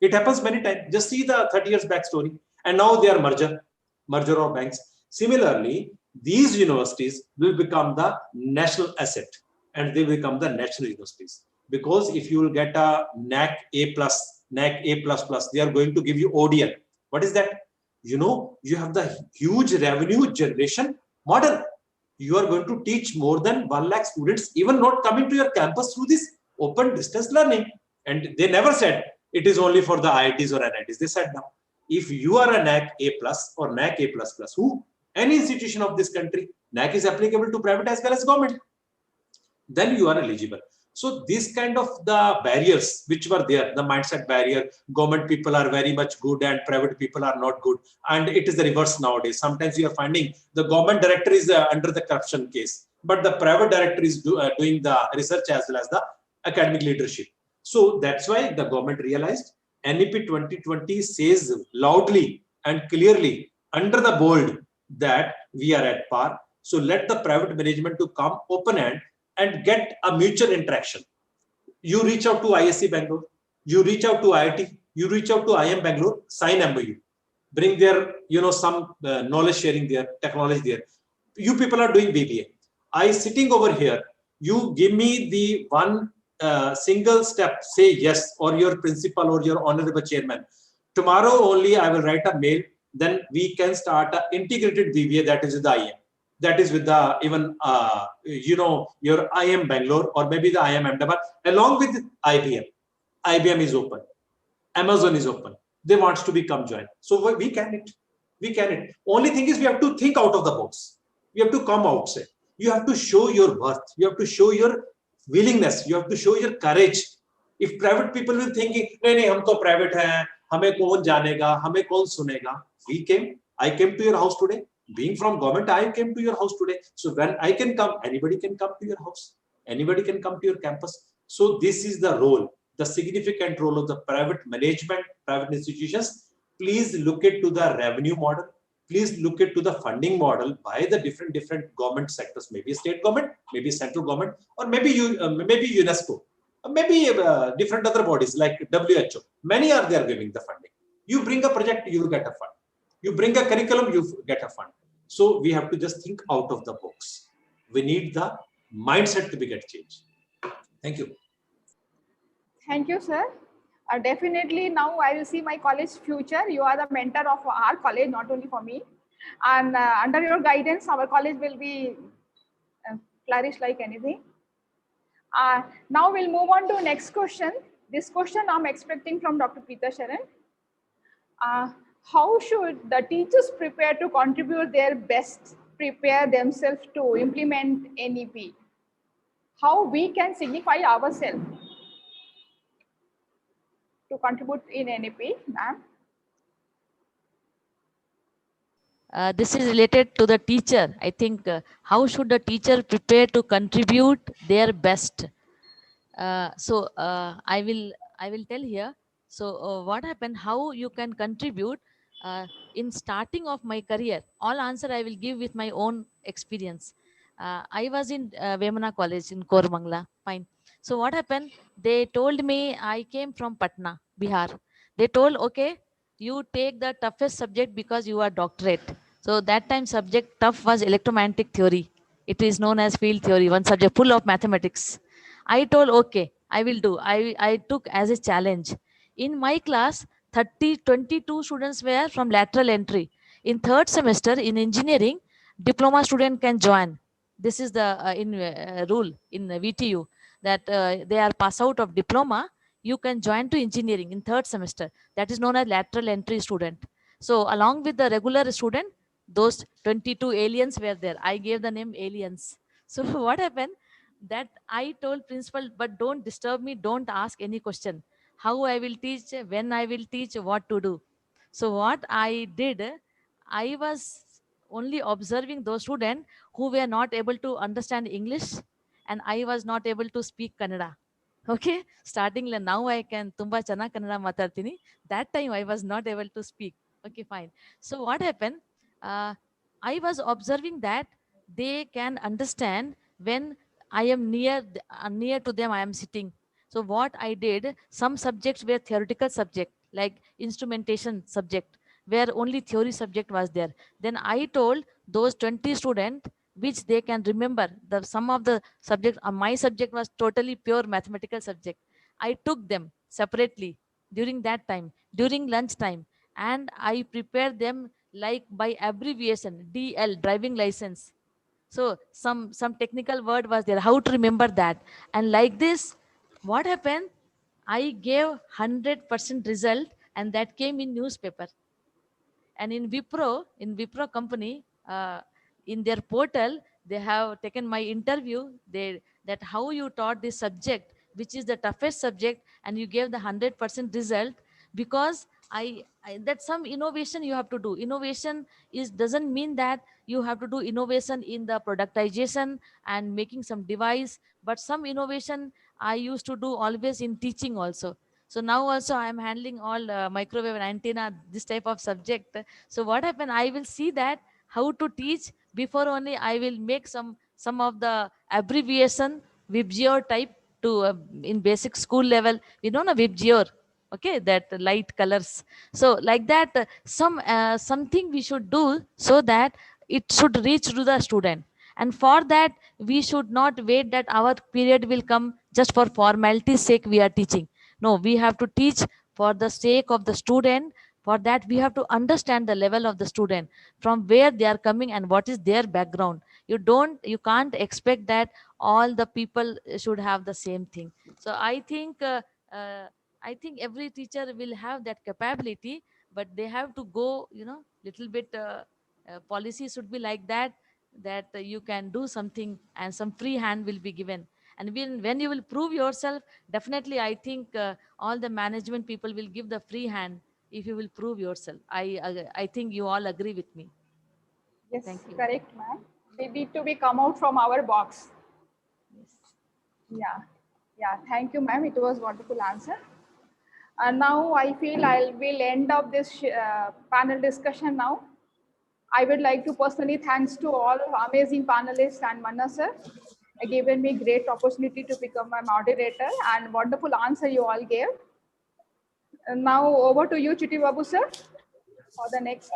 [SPEAKER 6] It happens many times. Just see the 30 years back story. And now they are merger of banks. Similarly, these universities will become the national asset and they become the national universities. Because if you will get a NAC A+, NAC A++, they are going to give you ODL. What is that? You have the huge revenue generation model. You are going to teach more than 1 lakh students, even not coming to your campus through this open distance learning. And they never said it is only for the IITs or NITs. They said now, if you are a NAC A+ or NAC A++, who? Any institution of this country, NAC is applicable to private as well as government. Then you are eligible. So this kind of the barriers which were there, the mindset barrier, government people are very much good and private people are not good. And it is the reverse nowadays. Sometimes you are finding the government director is under the corruption case, but the private director is doing the research as well as the academic leadership. So that's why the government realized NEP 2020 says loudly and clearly under the bold that we are at par. So let the private management to come open hand and get a mutual interaction. You reach out to ISC Bangalore, you reach out to IIT, you reach out to IM Bangalore, sign MOU, bring their, some knowledge sharing there, technology there. You people are doing BBA. I sitting over here, you give me the one single step, say yes, or your principal or your honorable chairman. Tomorrow only I will write a mail, then we can start an integrated BBA that is with the IM. That is with the even your IM Bangalore or maybe the IM Ahmedabad along with IBM. IBM is open, Amazon is open. They want to become joint. So we can it. We can it. Only thing is we have to think out of the box. We have to come outside. You have to show your worth. You have to show your willingness. You have to show your courage. If private people will thinking, nahi, hum to private hai, hame kaun janega, hame kaun sunega. I came to your house today. Being from government, I came to your house today. So when I can come, anybody can come to your house. Anybody can come to your campus. So this is the role, the significant role of the private management, private institutions. Please look into the revenue model. please look into the funding model by the different government sectors, maybe state government, maybe central government, or maybe maybe UNESCO, or maybe different other bodies like WHO. Many are there giving the funding. You bring a project, you will get a fund. You bring a curriculum, you get a fund. So we have to just think out of the box. We need the mindset to be get changed. Thank you.
[SPEAKER 2] Thank you, sir. Definitely now I will see my college future. You are the mentor of our college, not only for me. And under your guidance, our college will be flourish like anything. Now we'll move on to next question. This question I'm expecting from Dr. Preeta Sharan. How should the teachers prepare to contribute their best, prepare themselves to implement NEP? How we can signify ourselves to contribute in NEP, ma'am?
[SPEAKER 8] This is related to the teacher. I think how should the teacher prepare to contribute their best? I will tell here. So what happened? How you can contribute in starting of my career? All answer I will give with my own experience. I was in Vemana College in Koramangala. Fine. So what happened? They told me I came from Patna, Bihar. They told, okay, you take the toughest subject because you are doctorate. So that time subject tough was electromagnetic theory. It is known as field theory, one subject full of mathematics. I told, okay, I will do. I took as a challenge. In my class, 22 students were from lateral entry. In third semester in engineering, diploma student can join. This is the rule in VTU that they are pass out of diploma, you can join to engineering in third semester. That is known as lateral entry student. So along with the regular student, those 22 aliens were there. I gave the name aliens. So what happened? That I told principal, but don't disturb me, don't ask any question. How I will teach, when I will teach, what to do. So what I did, I was only observing those students who were not able to understand English, and I was not able to speak Kannada. Okay, starting now I can tumba chana Kannada matartini. That time I was not able to speak. Okay, fine. So what happened? I was observing that they can understand when I am near to them. I am sitting. So what I did, some subjects were theoretical subject, like instrumentation subject, where only theory subject was there. Then I told those 20 students which they can remember. The some of the subject, my subject was totally pure mathematical subject. I took them separately during that time, during lunch time, and I prepared them like by abbreviation, DL, driving license. So some technical word was there, how to remember that. And like this, what happened? I gave 100% result, and that came in newspaper. And in Wipro company, in their portal, they have taken my interview. That how you taught this subject, which is the toughest subject, and you gave the 100% result. Because I that some innovation you have to do. Innovation doesn't mean that you have to do innovation in the productization and making some device, but some innovation I used to do always in teaching also. So now also I am handling all microwave and antenna, this type of subject. So what happened? I will see that how to teach. Before only I will make some of the abbreviation VibGeo type to in basic school level. We know a VibGeo, okay, that light colors. So like that, something we should do so that it should reach to the student. And for that, we should not wait that our period will come just for formality's sake we are teaching. No, we have to teach for the sake of the student. For that, we have to understand the level of the student, from where they are coming and what is their background. You can't expect that all the people should have the same thing. So I think every teacher will have that capability, but they have to go, little bit policy should be like that, you can do something and some free hand will be given. And when you will prove yourself, definitely I think all the management people will give the free hand if you will prove yourself. I think you all agree with me.
[SPEAKER 2] Yes,
[SPEAKER 8] thank you.
[SPEAKER 2] Correct, ma'am. We need to be come out from our box.
[SPEAKER 8] Yes.
[SPEAKER 2] Yeah. Thank you, ma'am. It was wonderful answer. And now I feel I will end up this panel discussion now. I would like to personally thanks to all amazing panelists and Manna sir. Given me great opportunity to become a moderator and wonderful answer you all gave. And now over to you, Chitti Babu sir, for the next.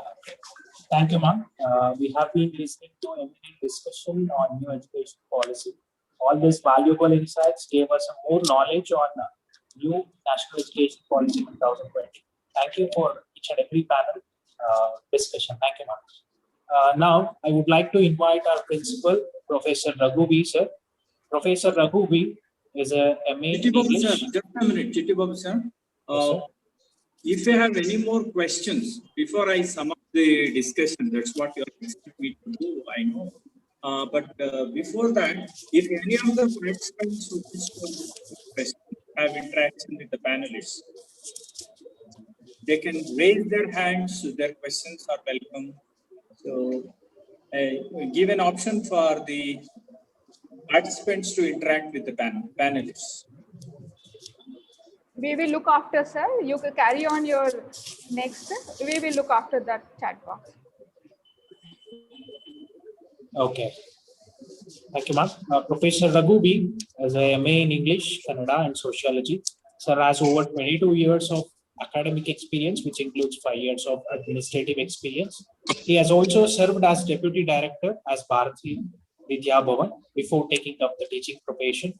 [SPEAKER 1] Thank you, ma'am. We have been listening to eminent discussion on new education policy. All these valuable insights gave us more knowledge on new national education policy 2020. Thank you for each and every panel discussion. Thank you, ma'am. Now, I would like to invite our principal, Professor Raghu V. sir. Professor Raghu V. is a MA in
[SPEAKER 7] Chitti Babu
[SPEAKER 1] English.
[SPEAKER 7] sir, just a minute, Chitti Babu sir.
[SPEAKER 1] Yes, sir.
[SPEAKER 7] If you have any more questions before I sum up the discussion, that's what you expect me to do, I know. But before that, if any of the participants who wish to question have interaction with the panelists, they can raise their hands. Their questions are welcome. So, give an option for the participants to interact with the panelists.
[SPEAKER 2] We will look after, sir. You can carry on your next. We will look after that chat box.
[SPEAKER 1] Okay. Thank you, ma'am. Professor Raghu B. is a MA in English, Kannada, and Sociology. Sir has over 22 years of academic experience, which includes 5 years of administrative experience. He has also served as Deputy Director as Bharati Vidya Bhavan before taking up the teaching profession.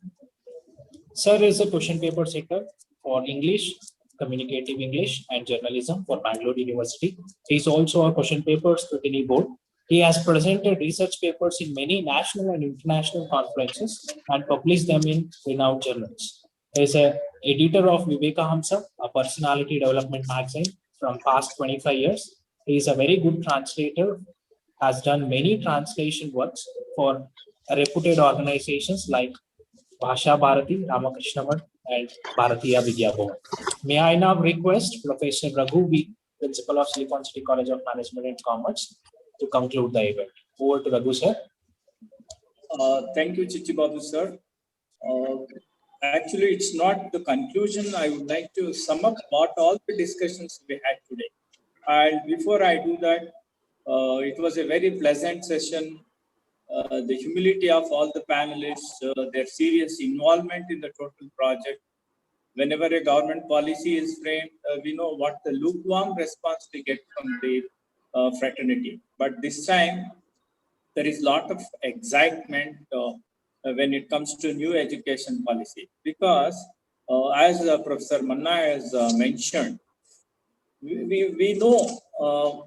[SPEAKER 1] Sir is a question paper setter for English, Communicative English, and Journalism for Bangalore University. He is also a question paper scrutiny board. He has presented research papers in many national and international conferences and published them in renowned journals. He is an editor of Viveka Hamsa, a personality development magazine from past 25 years. He is a very good translator, has done many translation works for reputed organizations like Bhasha Bharati, Ramakrishna and Bharatiya Vidya Bhavan. May I now request Professor Raghu V., Principal of Silicon City College of Management and Commerce, to conclude the event. Over to Raghu, sir.
[SPEAKER 7] Thank you, Chitti Babu, sir. Actually, it's not the conclusion. I would like to sum up what all the discussions we had today. And before I do that, it was a very pleasant session. The humility of all the panelists, their serious involvement in the total project. Whenever a government policy is framed, we know what the lukewarm response we get from the fraternity. But this time, there is a lot of excitement when it comes to new education policy. Because as Professor Manna has mentioned, we know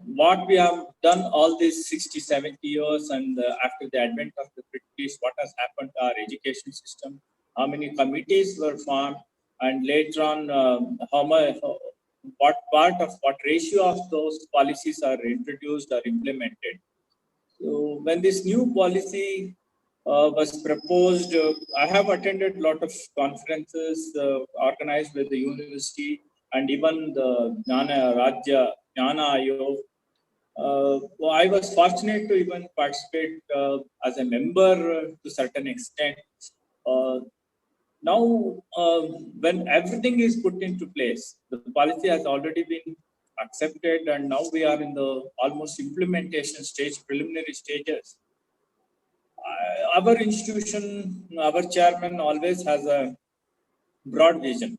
[SPEAKER 7] what we have done all these 60, 70 years, and after the advent of the British, what has happened to our education system, how many committees were formed, and later on, what part of what ratio of those policies are introduced or implemented. So when this new policy was proposed, I have attended a lot of conferences organized by the university and even the Rajya Jnana Ayog. I was fortunate to even participate as a member to a certain extent. Now, when everything is put into place, the policy has already been accepted, and now we are in the almost implementation stage, preliminary stages. Our institution, our chairman always has a broad vision.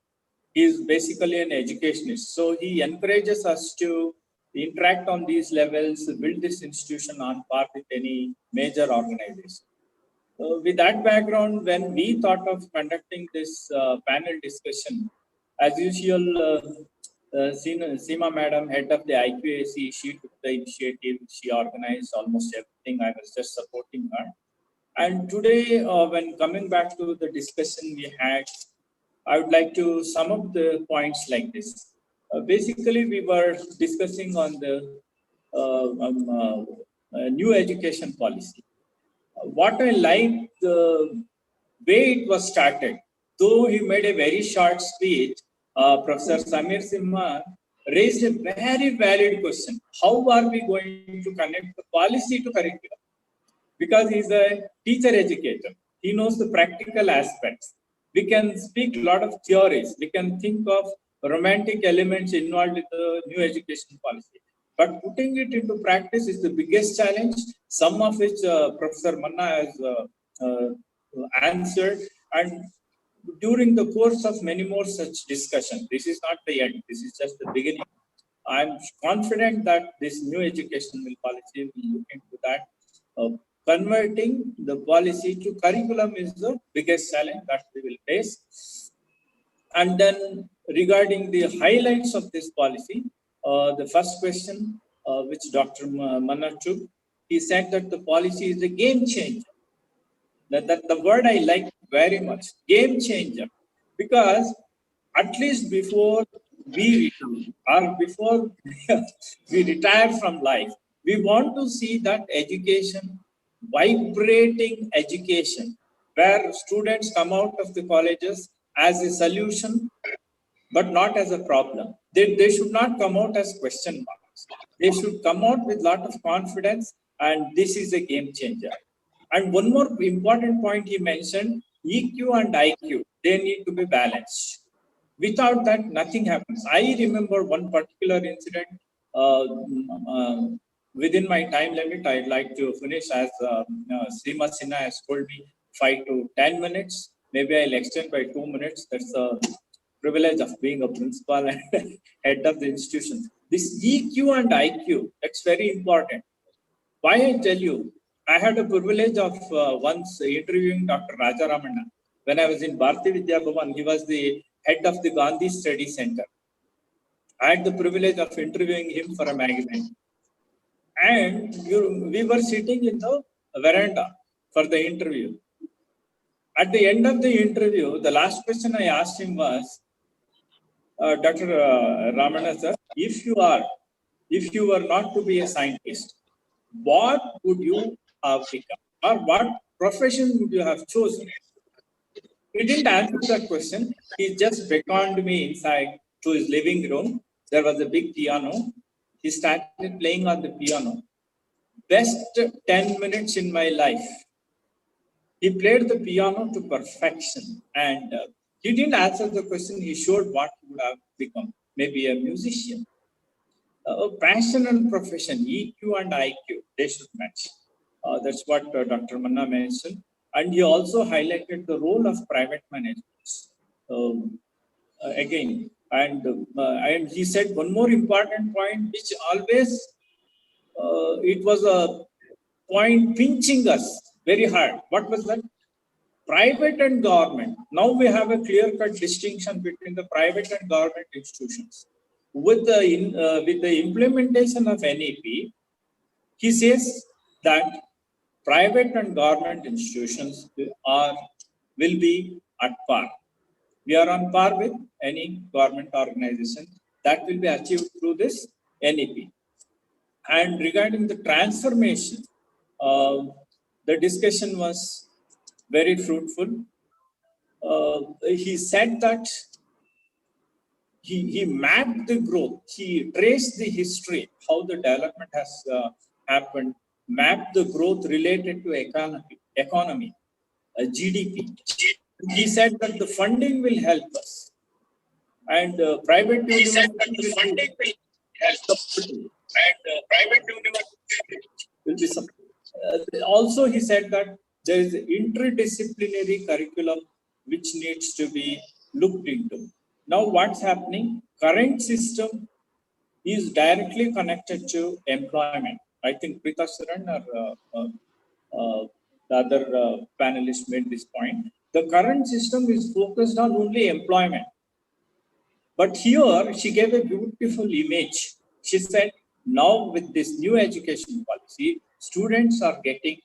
[SPEAKER 7] He is basically an educationist. So he encourages us to interact on these levels, build this institution on par with any major organization. With that background, when we thought of conducting this panel discussion, as usual, Seema Madam, head of the IQAC, she took the initiative, she organized almost everything. I was just supporting her. And today, when coming back to the discussion we had, I would like to sum up the points like this. Basically, we were discussing on the new education policy. What I like the way it was started, though he made a very short speech, Professor Samir Simha raised a very valid question. How are we going to connect the policy to curriculum? Because he's a teacher educator. He knows the practical aspects. We can speak a lot of theories. We can think of romantic elements involved with the new education policy. but putting it into practice is the biggest challenge, some of which Professor Manna has answered. And during the course of many more such discussions, this is not the end, this is just the beginning. I'm confident that this new educational policy will look into that. Converting the policy to curriculum is the biggest challenge that we will face. And then regarding the highlights of this policy, the first question which Dr. Manna took, he said that the policy is a game changer. That the word I like very much, game changer, because at least before we retire or before we retire from life, we want to see that education, vibrating education, where students come out of the colleges as a solution, but not as a problem. They should not come out as question marks. They should come out with a lot of confidence, and this is a game changer. And one more important point he mentioned, EQ and IQ, they need to be balanced. Without that, nothing happens. I remember one particular incident within my time limit. I'd like to finish as Seema Sinha has told me 5 to 10 minutes. Maybe I'll extend by 2 minutes. That's the privilege of being a principal and head of the institution. This EQ and IQ, that's very important. Why I tell you, I had a privilege of once interviewing Dr. Raja Ramanna. When I was in Bharati Vidya Bhavan, he was the head of the Gandhi Study Center. I had the privilege of interviewing him for a magazine. And we were sitting in the veranda for the interview. At the end of the interview, the last question I asked him was, Dr. Ramanna sir, if you were not to be a scientist, what would you have become, or what profession would you have chosen? He didn't answer that question. He just beckoned me inside to his living room. There was a big piano. He started playing on the piano. Best 10 minutes in my life. He played the piano to perfection, and he didn't answer the question. He showed what he would have become. Maybe a musician. Passion and profession, EQ and IQ, they should match. That's what Dr. Manna mentioned. And he also highlighted the role of private managers. Again, and he said one more important point, which always, it was a point pinching us very hard. What was that? Private and government. Now we have a clear-cut distinction between the private and government institutions. With the implementation of NEP, he says that private and government institutions will be at par. We are on par with any government organization. That will be achieved through this NEP. And regarding the transformation, the discussion was very fruitful. He said that he mapped the growth, he traced the history, how the development has happened, mapped the growth related to economy, GDP. He said that the funding will help us, and private universities will be supported. Also, he said that there is an interdisciplinary curriculum which needs to be looked into. Now, what's happening? Current system is directly connected to employment. I think Preeta Saran or the other panelists made this point. The current system is focused on only employment. But here, she gave a beautiful image. She said, now with this new education policy, students are getting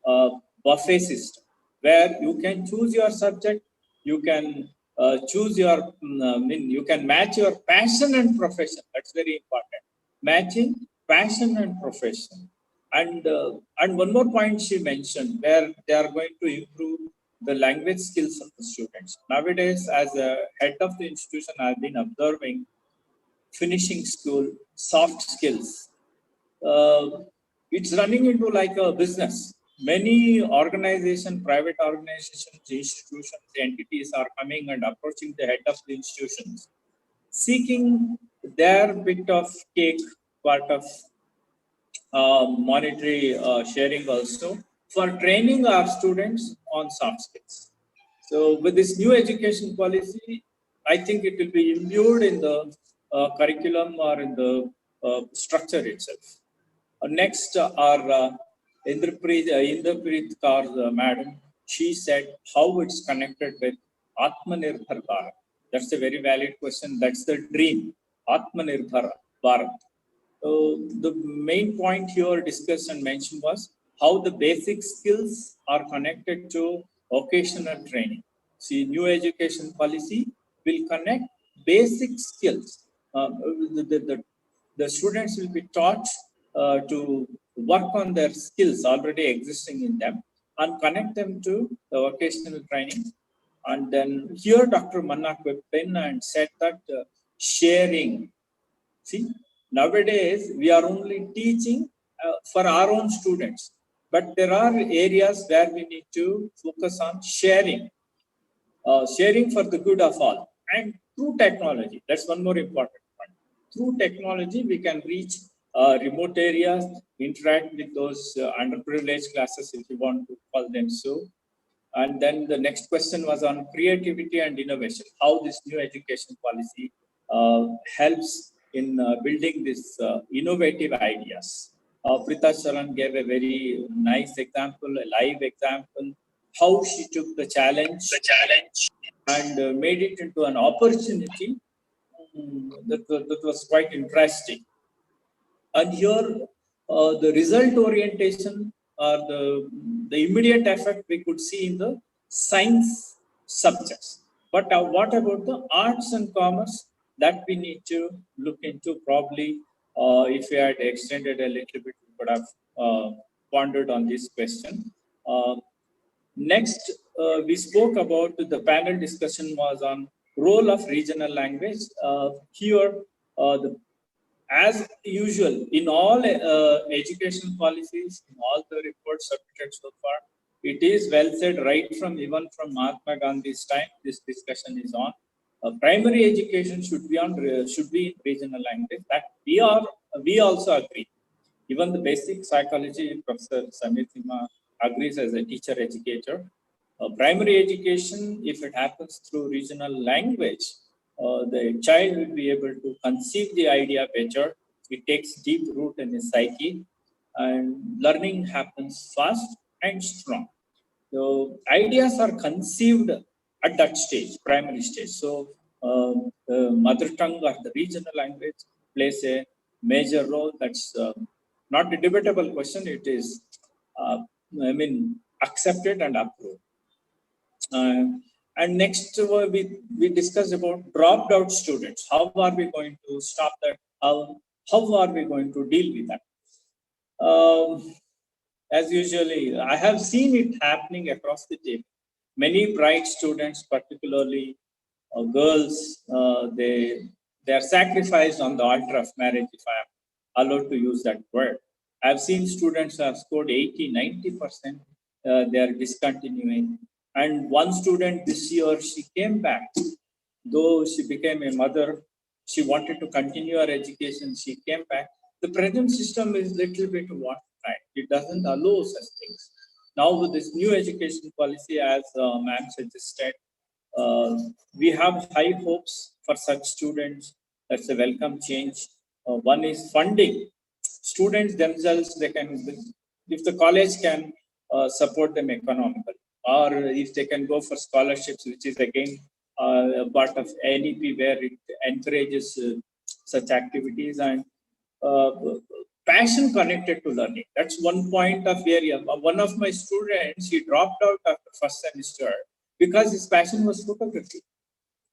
[SPEAKER 7] a buffet system where you can choose your subject, you can choose your, you can match your passion and profession. That's very important. Matching passion and profession. And one more point she mentioned, where they are going to improve the language skills of the students. Nowadays, as a head of the institution, I've been observing finishing school, soft skills. It's running into like a business. Many organizations, private organizations, institutions, entities are coming and approaching the head of the institutions, seeking their bit of cake part of monetary sharing also for training our students on soft skills. So with this new education policy, I think it will be imbued in the curriculum or in the structure itself. Next, our Inderpreet Kaur madam, she said how it's connected with Atmanirbhar Bharat. That's a very valid question. That's the dream, Atmanirbhar Bharat. The main point here discussed and mentioned was how the basic skills are connected to vocational training. See, new education policy will connect basic skills. The students will be taught to work on their skills already existing in them and connect them to the vocational training. And then here Dr. Manna quipped in and said that sharing. See, nowadays we are only teaching for our own students, but there are areas where we need to focus on sharing, sharing for the good of all. And through technology, that's one more important point. Through technology, we can reach remote areas, interact with those underprivileged classes, if you want to call them so. And then the next question was on creativity and innovation, how this new education policy helps in building this innovative ideas. Prita Charan gave a very nice example, a live example, how she took the challenge and made it into an opportunity. That was quite interesting. And here, the result orientation or the immediate effect we could see in the science subjects. But what about the arts and commerce? That we need to look into probably. If we had extended a little bit, we could have pondered on this question. Next, we spoke about the panel discussion was on role of regional language. Here, as usual, in all education policies, in all the reports submitted so far, it is well said right from even from Mahatma Gandhi's time, this discussion is on. Primary education should be in regional language. That we also agree. Even the basic psychology, Professor Samir Sima agrees as a teacher educator. Primary education, if it happens through regional language, the child will be able to conceive the idea better. It takes deep root in his psyche, and learning happens fast and strong. So ideas are conceived at that stage, primary stage. So the mother tongue or the regional language plays a major role. That's not a debatable question. It is, accepted and approved. And next, we discussed about dropped out students. How are we going to stop that? How are we going to deal with that? As usually, I have seen it happening across the table. Many bright students, particularly girls, they are sacrificed on the altar of marriage, if I am allowed to use that word. I've seen students who have scored 80, 90%, they are discontinuing. And one student this year, she came back. Though she became a mother, she wanted to continue her education, she came back. The present system is little bit watertight. It doesn't allow such things. Now with this new education policy, as ma'am suggested, we have high hopes for such students. That's a welcome change. One is funding. Students themselves, they can, if the college can support them economically, or if they can go for scholarships, which is again a part of NEP, where it encourages such activities, and passion connected to learning. That's one point of area. One of my students, he dropped out after first semester because his passion was photography.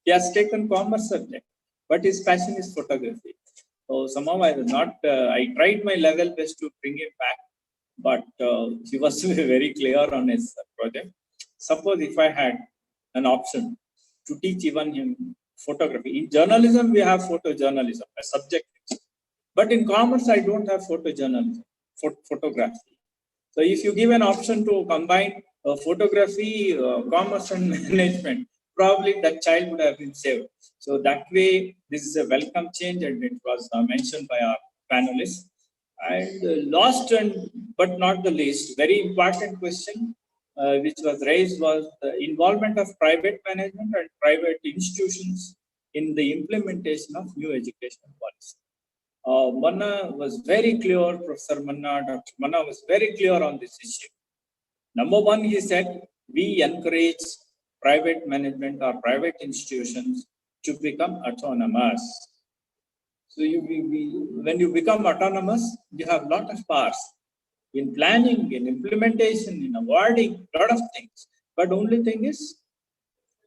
[SPEAKER 7] He has taken commerce subject, but his passion is photography. So somehow I tried my level best to bring him back, but he was very clear on his project. Suppose if I had an option to teach even him photography. In journalism, we have photojournalism, a subject. But in commerce, I don't have photojournalism, photography. So if you give an option to combine photography, commerce and management, probably that child would have been saved. So that way, this is a welcome change, and it was mentioned by our panelists. And last but not the least, very important question which was raised was the involvement of private management and private institutions in the implementation of new education policy. Manna was very clear, Professor Manna, Dr. Manna was very clear on this issue. Number one, he said, we encourage private management or private institutions to become autonomous. So when you become autonomous, you have a lot of powers in planning, in implementation, in awarding, a lot of things. But only thing is,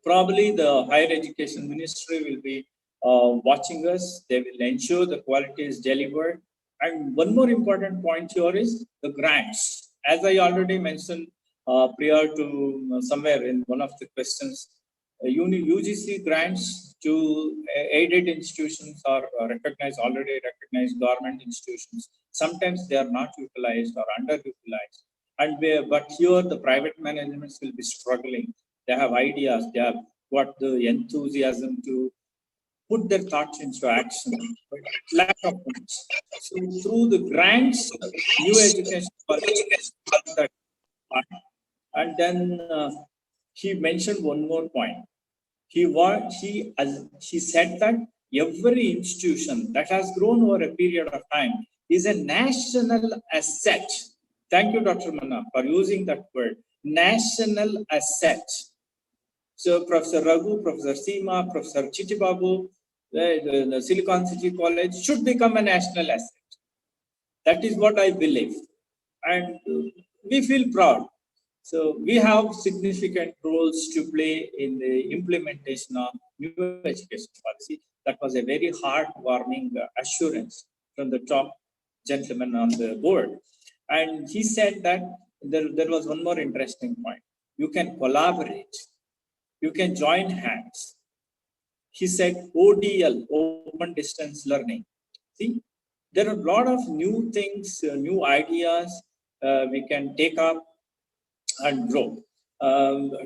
[SPEAKER 7] probably the higher education ministry will be watching us. They will ensure the quality is delivered. And one more important point here is the grants. As I already mentioned prior to somewhere in one of the questions, UGC grants to aided institutions or already recognized government institutions. Sometimes they are not utilized or underutilized. But here the private managements will be struggling. They have ideas, they have got the enthusiasm to put their thoughts into action, but lack of funds. So through the grants, new education policy, and then he mentioned one more point. He said that every institution that has grown over a period of time is a national asset. Thank you, Dr. Manna, for using that word, national asset. So Professor Raghu, Professor Seema, Professor Chichibabu, the Silicon City College should become a national asset. That is what I believe. And we feel proud. So we have significant roles to play in the implementation of new education policy. That was a very heartwarming assurance from the top gentleman on the board. And he said that there was one more interesting point. You can collaborate. You can join hands. He said ODL, open distance learning. See, there are a lot of new things, new ideas we can take up and grow.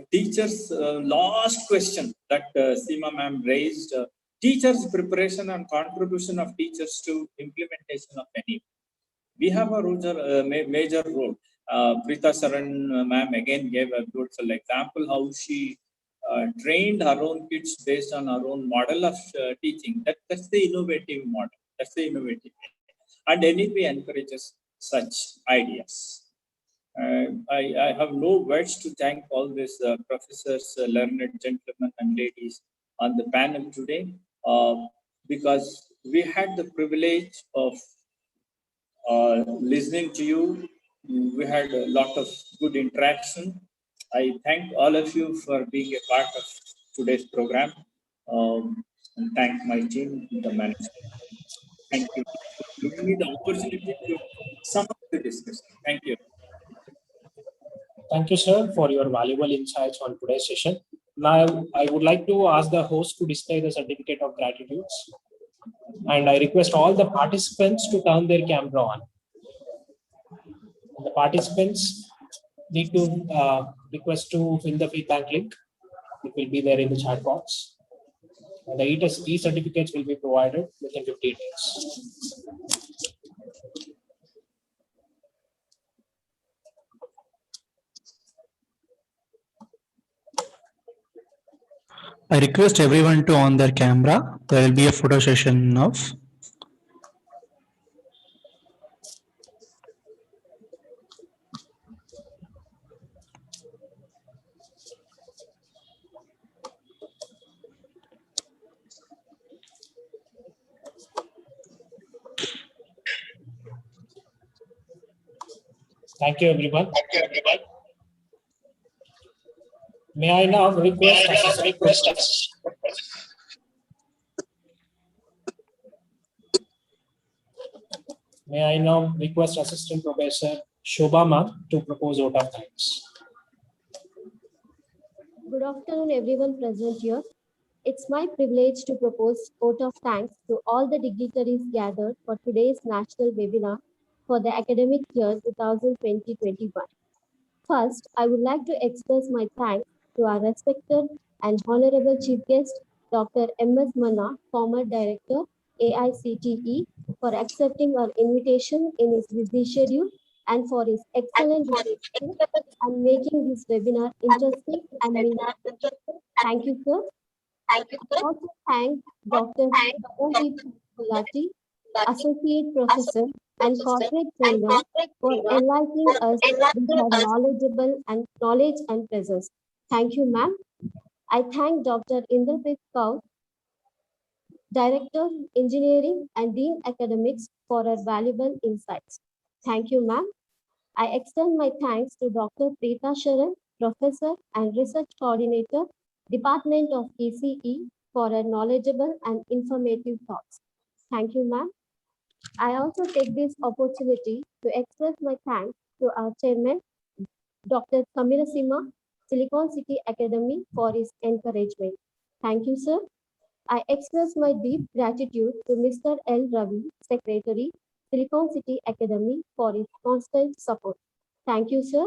[SPEAKER 7] Teachers, last question that Seema ma'am raised, teachers' preparation and contribution of teachers to implementation of NEP. We have a major role. Preeta Saran ma'am again gave a beautiful example how she trained her own kids based on her own model of teaching. That's the innovative model. That's the innovative. And NEP encourages such ideas. I have no words to thank all these professors, learned gentlemen and ladies on the panel today, because we had the privilege of listening to you. We had a lot of good interaction. I thank all of you for being a part of today's program, and thank my team, the management. Thank you for giving me the opportunity to sum up the discussion. Thank you.
[SPEAKER 1] Thank you, sir, for your valuable insights on today's session. Now, I would like to ask the host to display the certificate of gratitude. And I request all the participants to turn their camera on. And the participants need to request to fill the feedback link. It will be there in the chat box. And the e-certificates will be provided within 15 days.
[SPEAKER 5] I request everyone to on their camera. There will be a photo session of.
[SPEAKER 1] Thank you, everyone. May I now request May I now request Assistant Professor Shobha ma'am to propose vote of thanks.
[SPEAKER 14] Good afternoon, everyone present here. It's my privilege to propose vote of thanks to all the dignitaries gathered for today's national webinar for the academic year 2020-21. First, I would like to express my thanks to our respected and honorable chief guest, Dr. M.S. Manna, former director, AICTE for accepting our invitation in his busy schedule and for his excellent leadership and making this webinar interesting and meaningful. Thank you, sir. I also thank Dr. Paramveer Gulati, Associate Professor and Corporate Trainer, for enlightening us with her knowledge and presence. Thank you, ma'am. I thank Dr. Inderpreet Kaur, Director of Engineering and Dean Academics, for her valuable insights. Thank you, ma'am. I extend my thanks to Dr. Preeta Sharan, Professor and Research Coordinator, Department of ECE, for her knowledgeable and informative thoughts. Thank you, ma'am. I also take this opportunity to express my thanks to our chairman, Dr. Kamirasima, Silicon City Academy, for his encouragement. Thank you, sir. I express my deep gratitude to Mr. L. Ravi, Secretary, Silicon City Academy, for his constant support. Thank you, sir.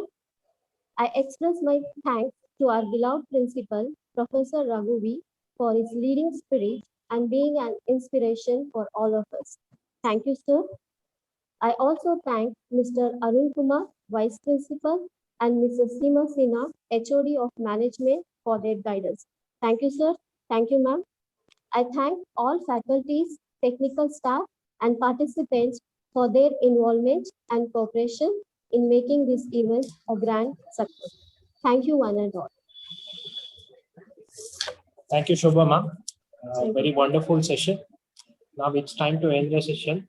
[SPEAKER 14] I express my thanks to our beloved principal, Professor Raghuvi, for his leading spirit and being an inspiration for all of us. Thank you, sir. I also thank Mr. Arun Kumar, Vice Principal, and Mrs. Seema Sinha, HOD of Management, for their guidance. Thank you, sir. Thank you, ma'am. I thank all faculties, technical staff, and participants for their involvement and cooperation in making this event a grand success. Thank you, one and all.
[SPEAKER 1] Thank you, Shobha ma'am. Very wonderful session. Now it's time to end the session.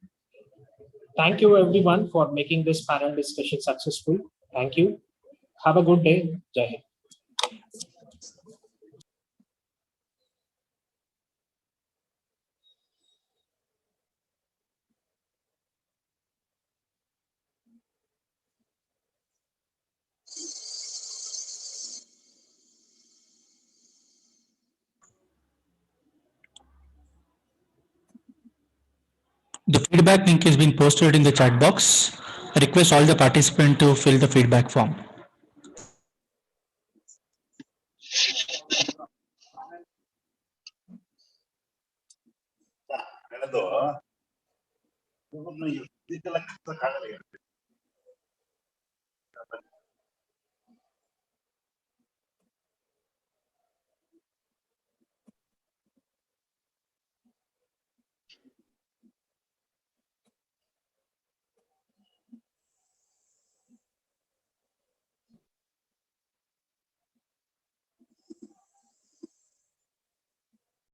[SPEAKER 1] Thank you everyone for making this panel discussion successful. Thank you. Have a good day. Jai Hind.
[SPEAKER 5] The feedback link has been posted in the chat box. I request all the participants to fill the feedback form.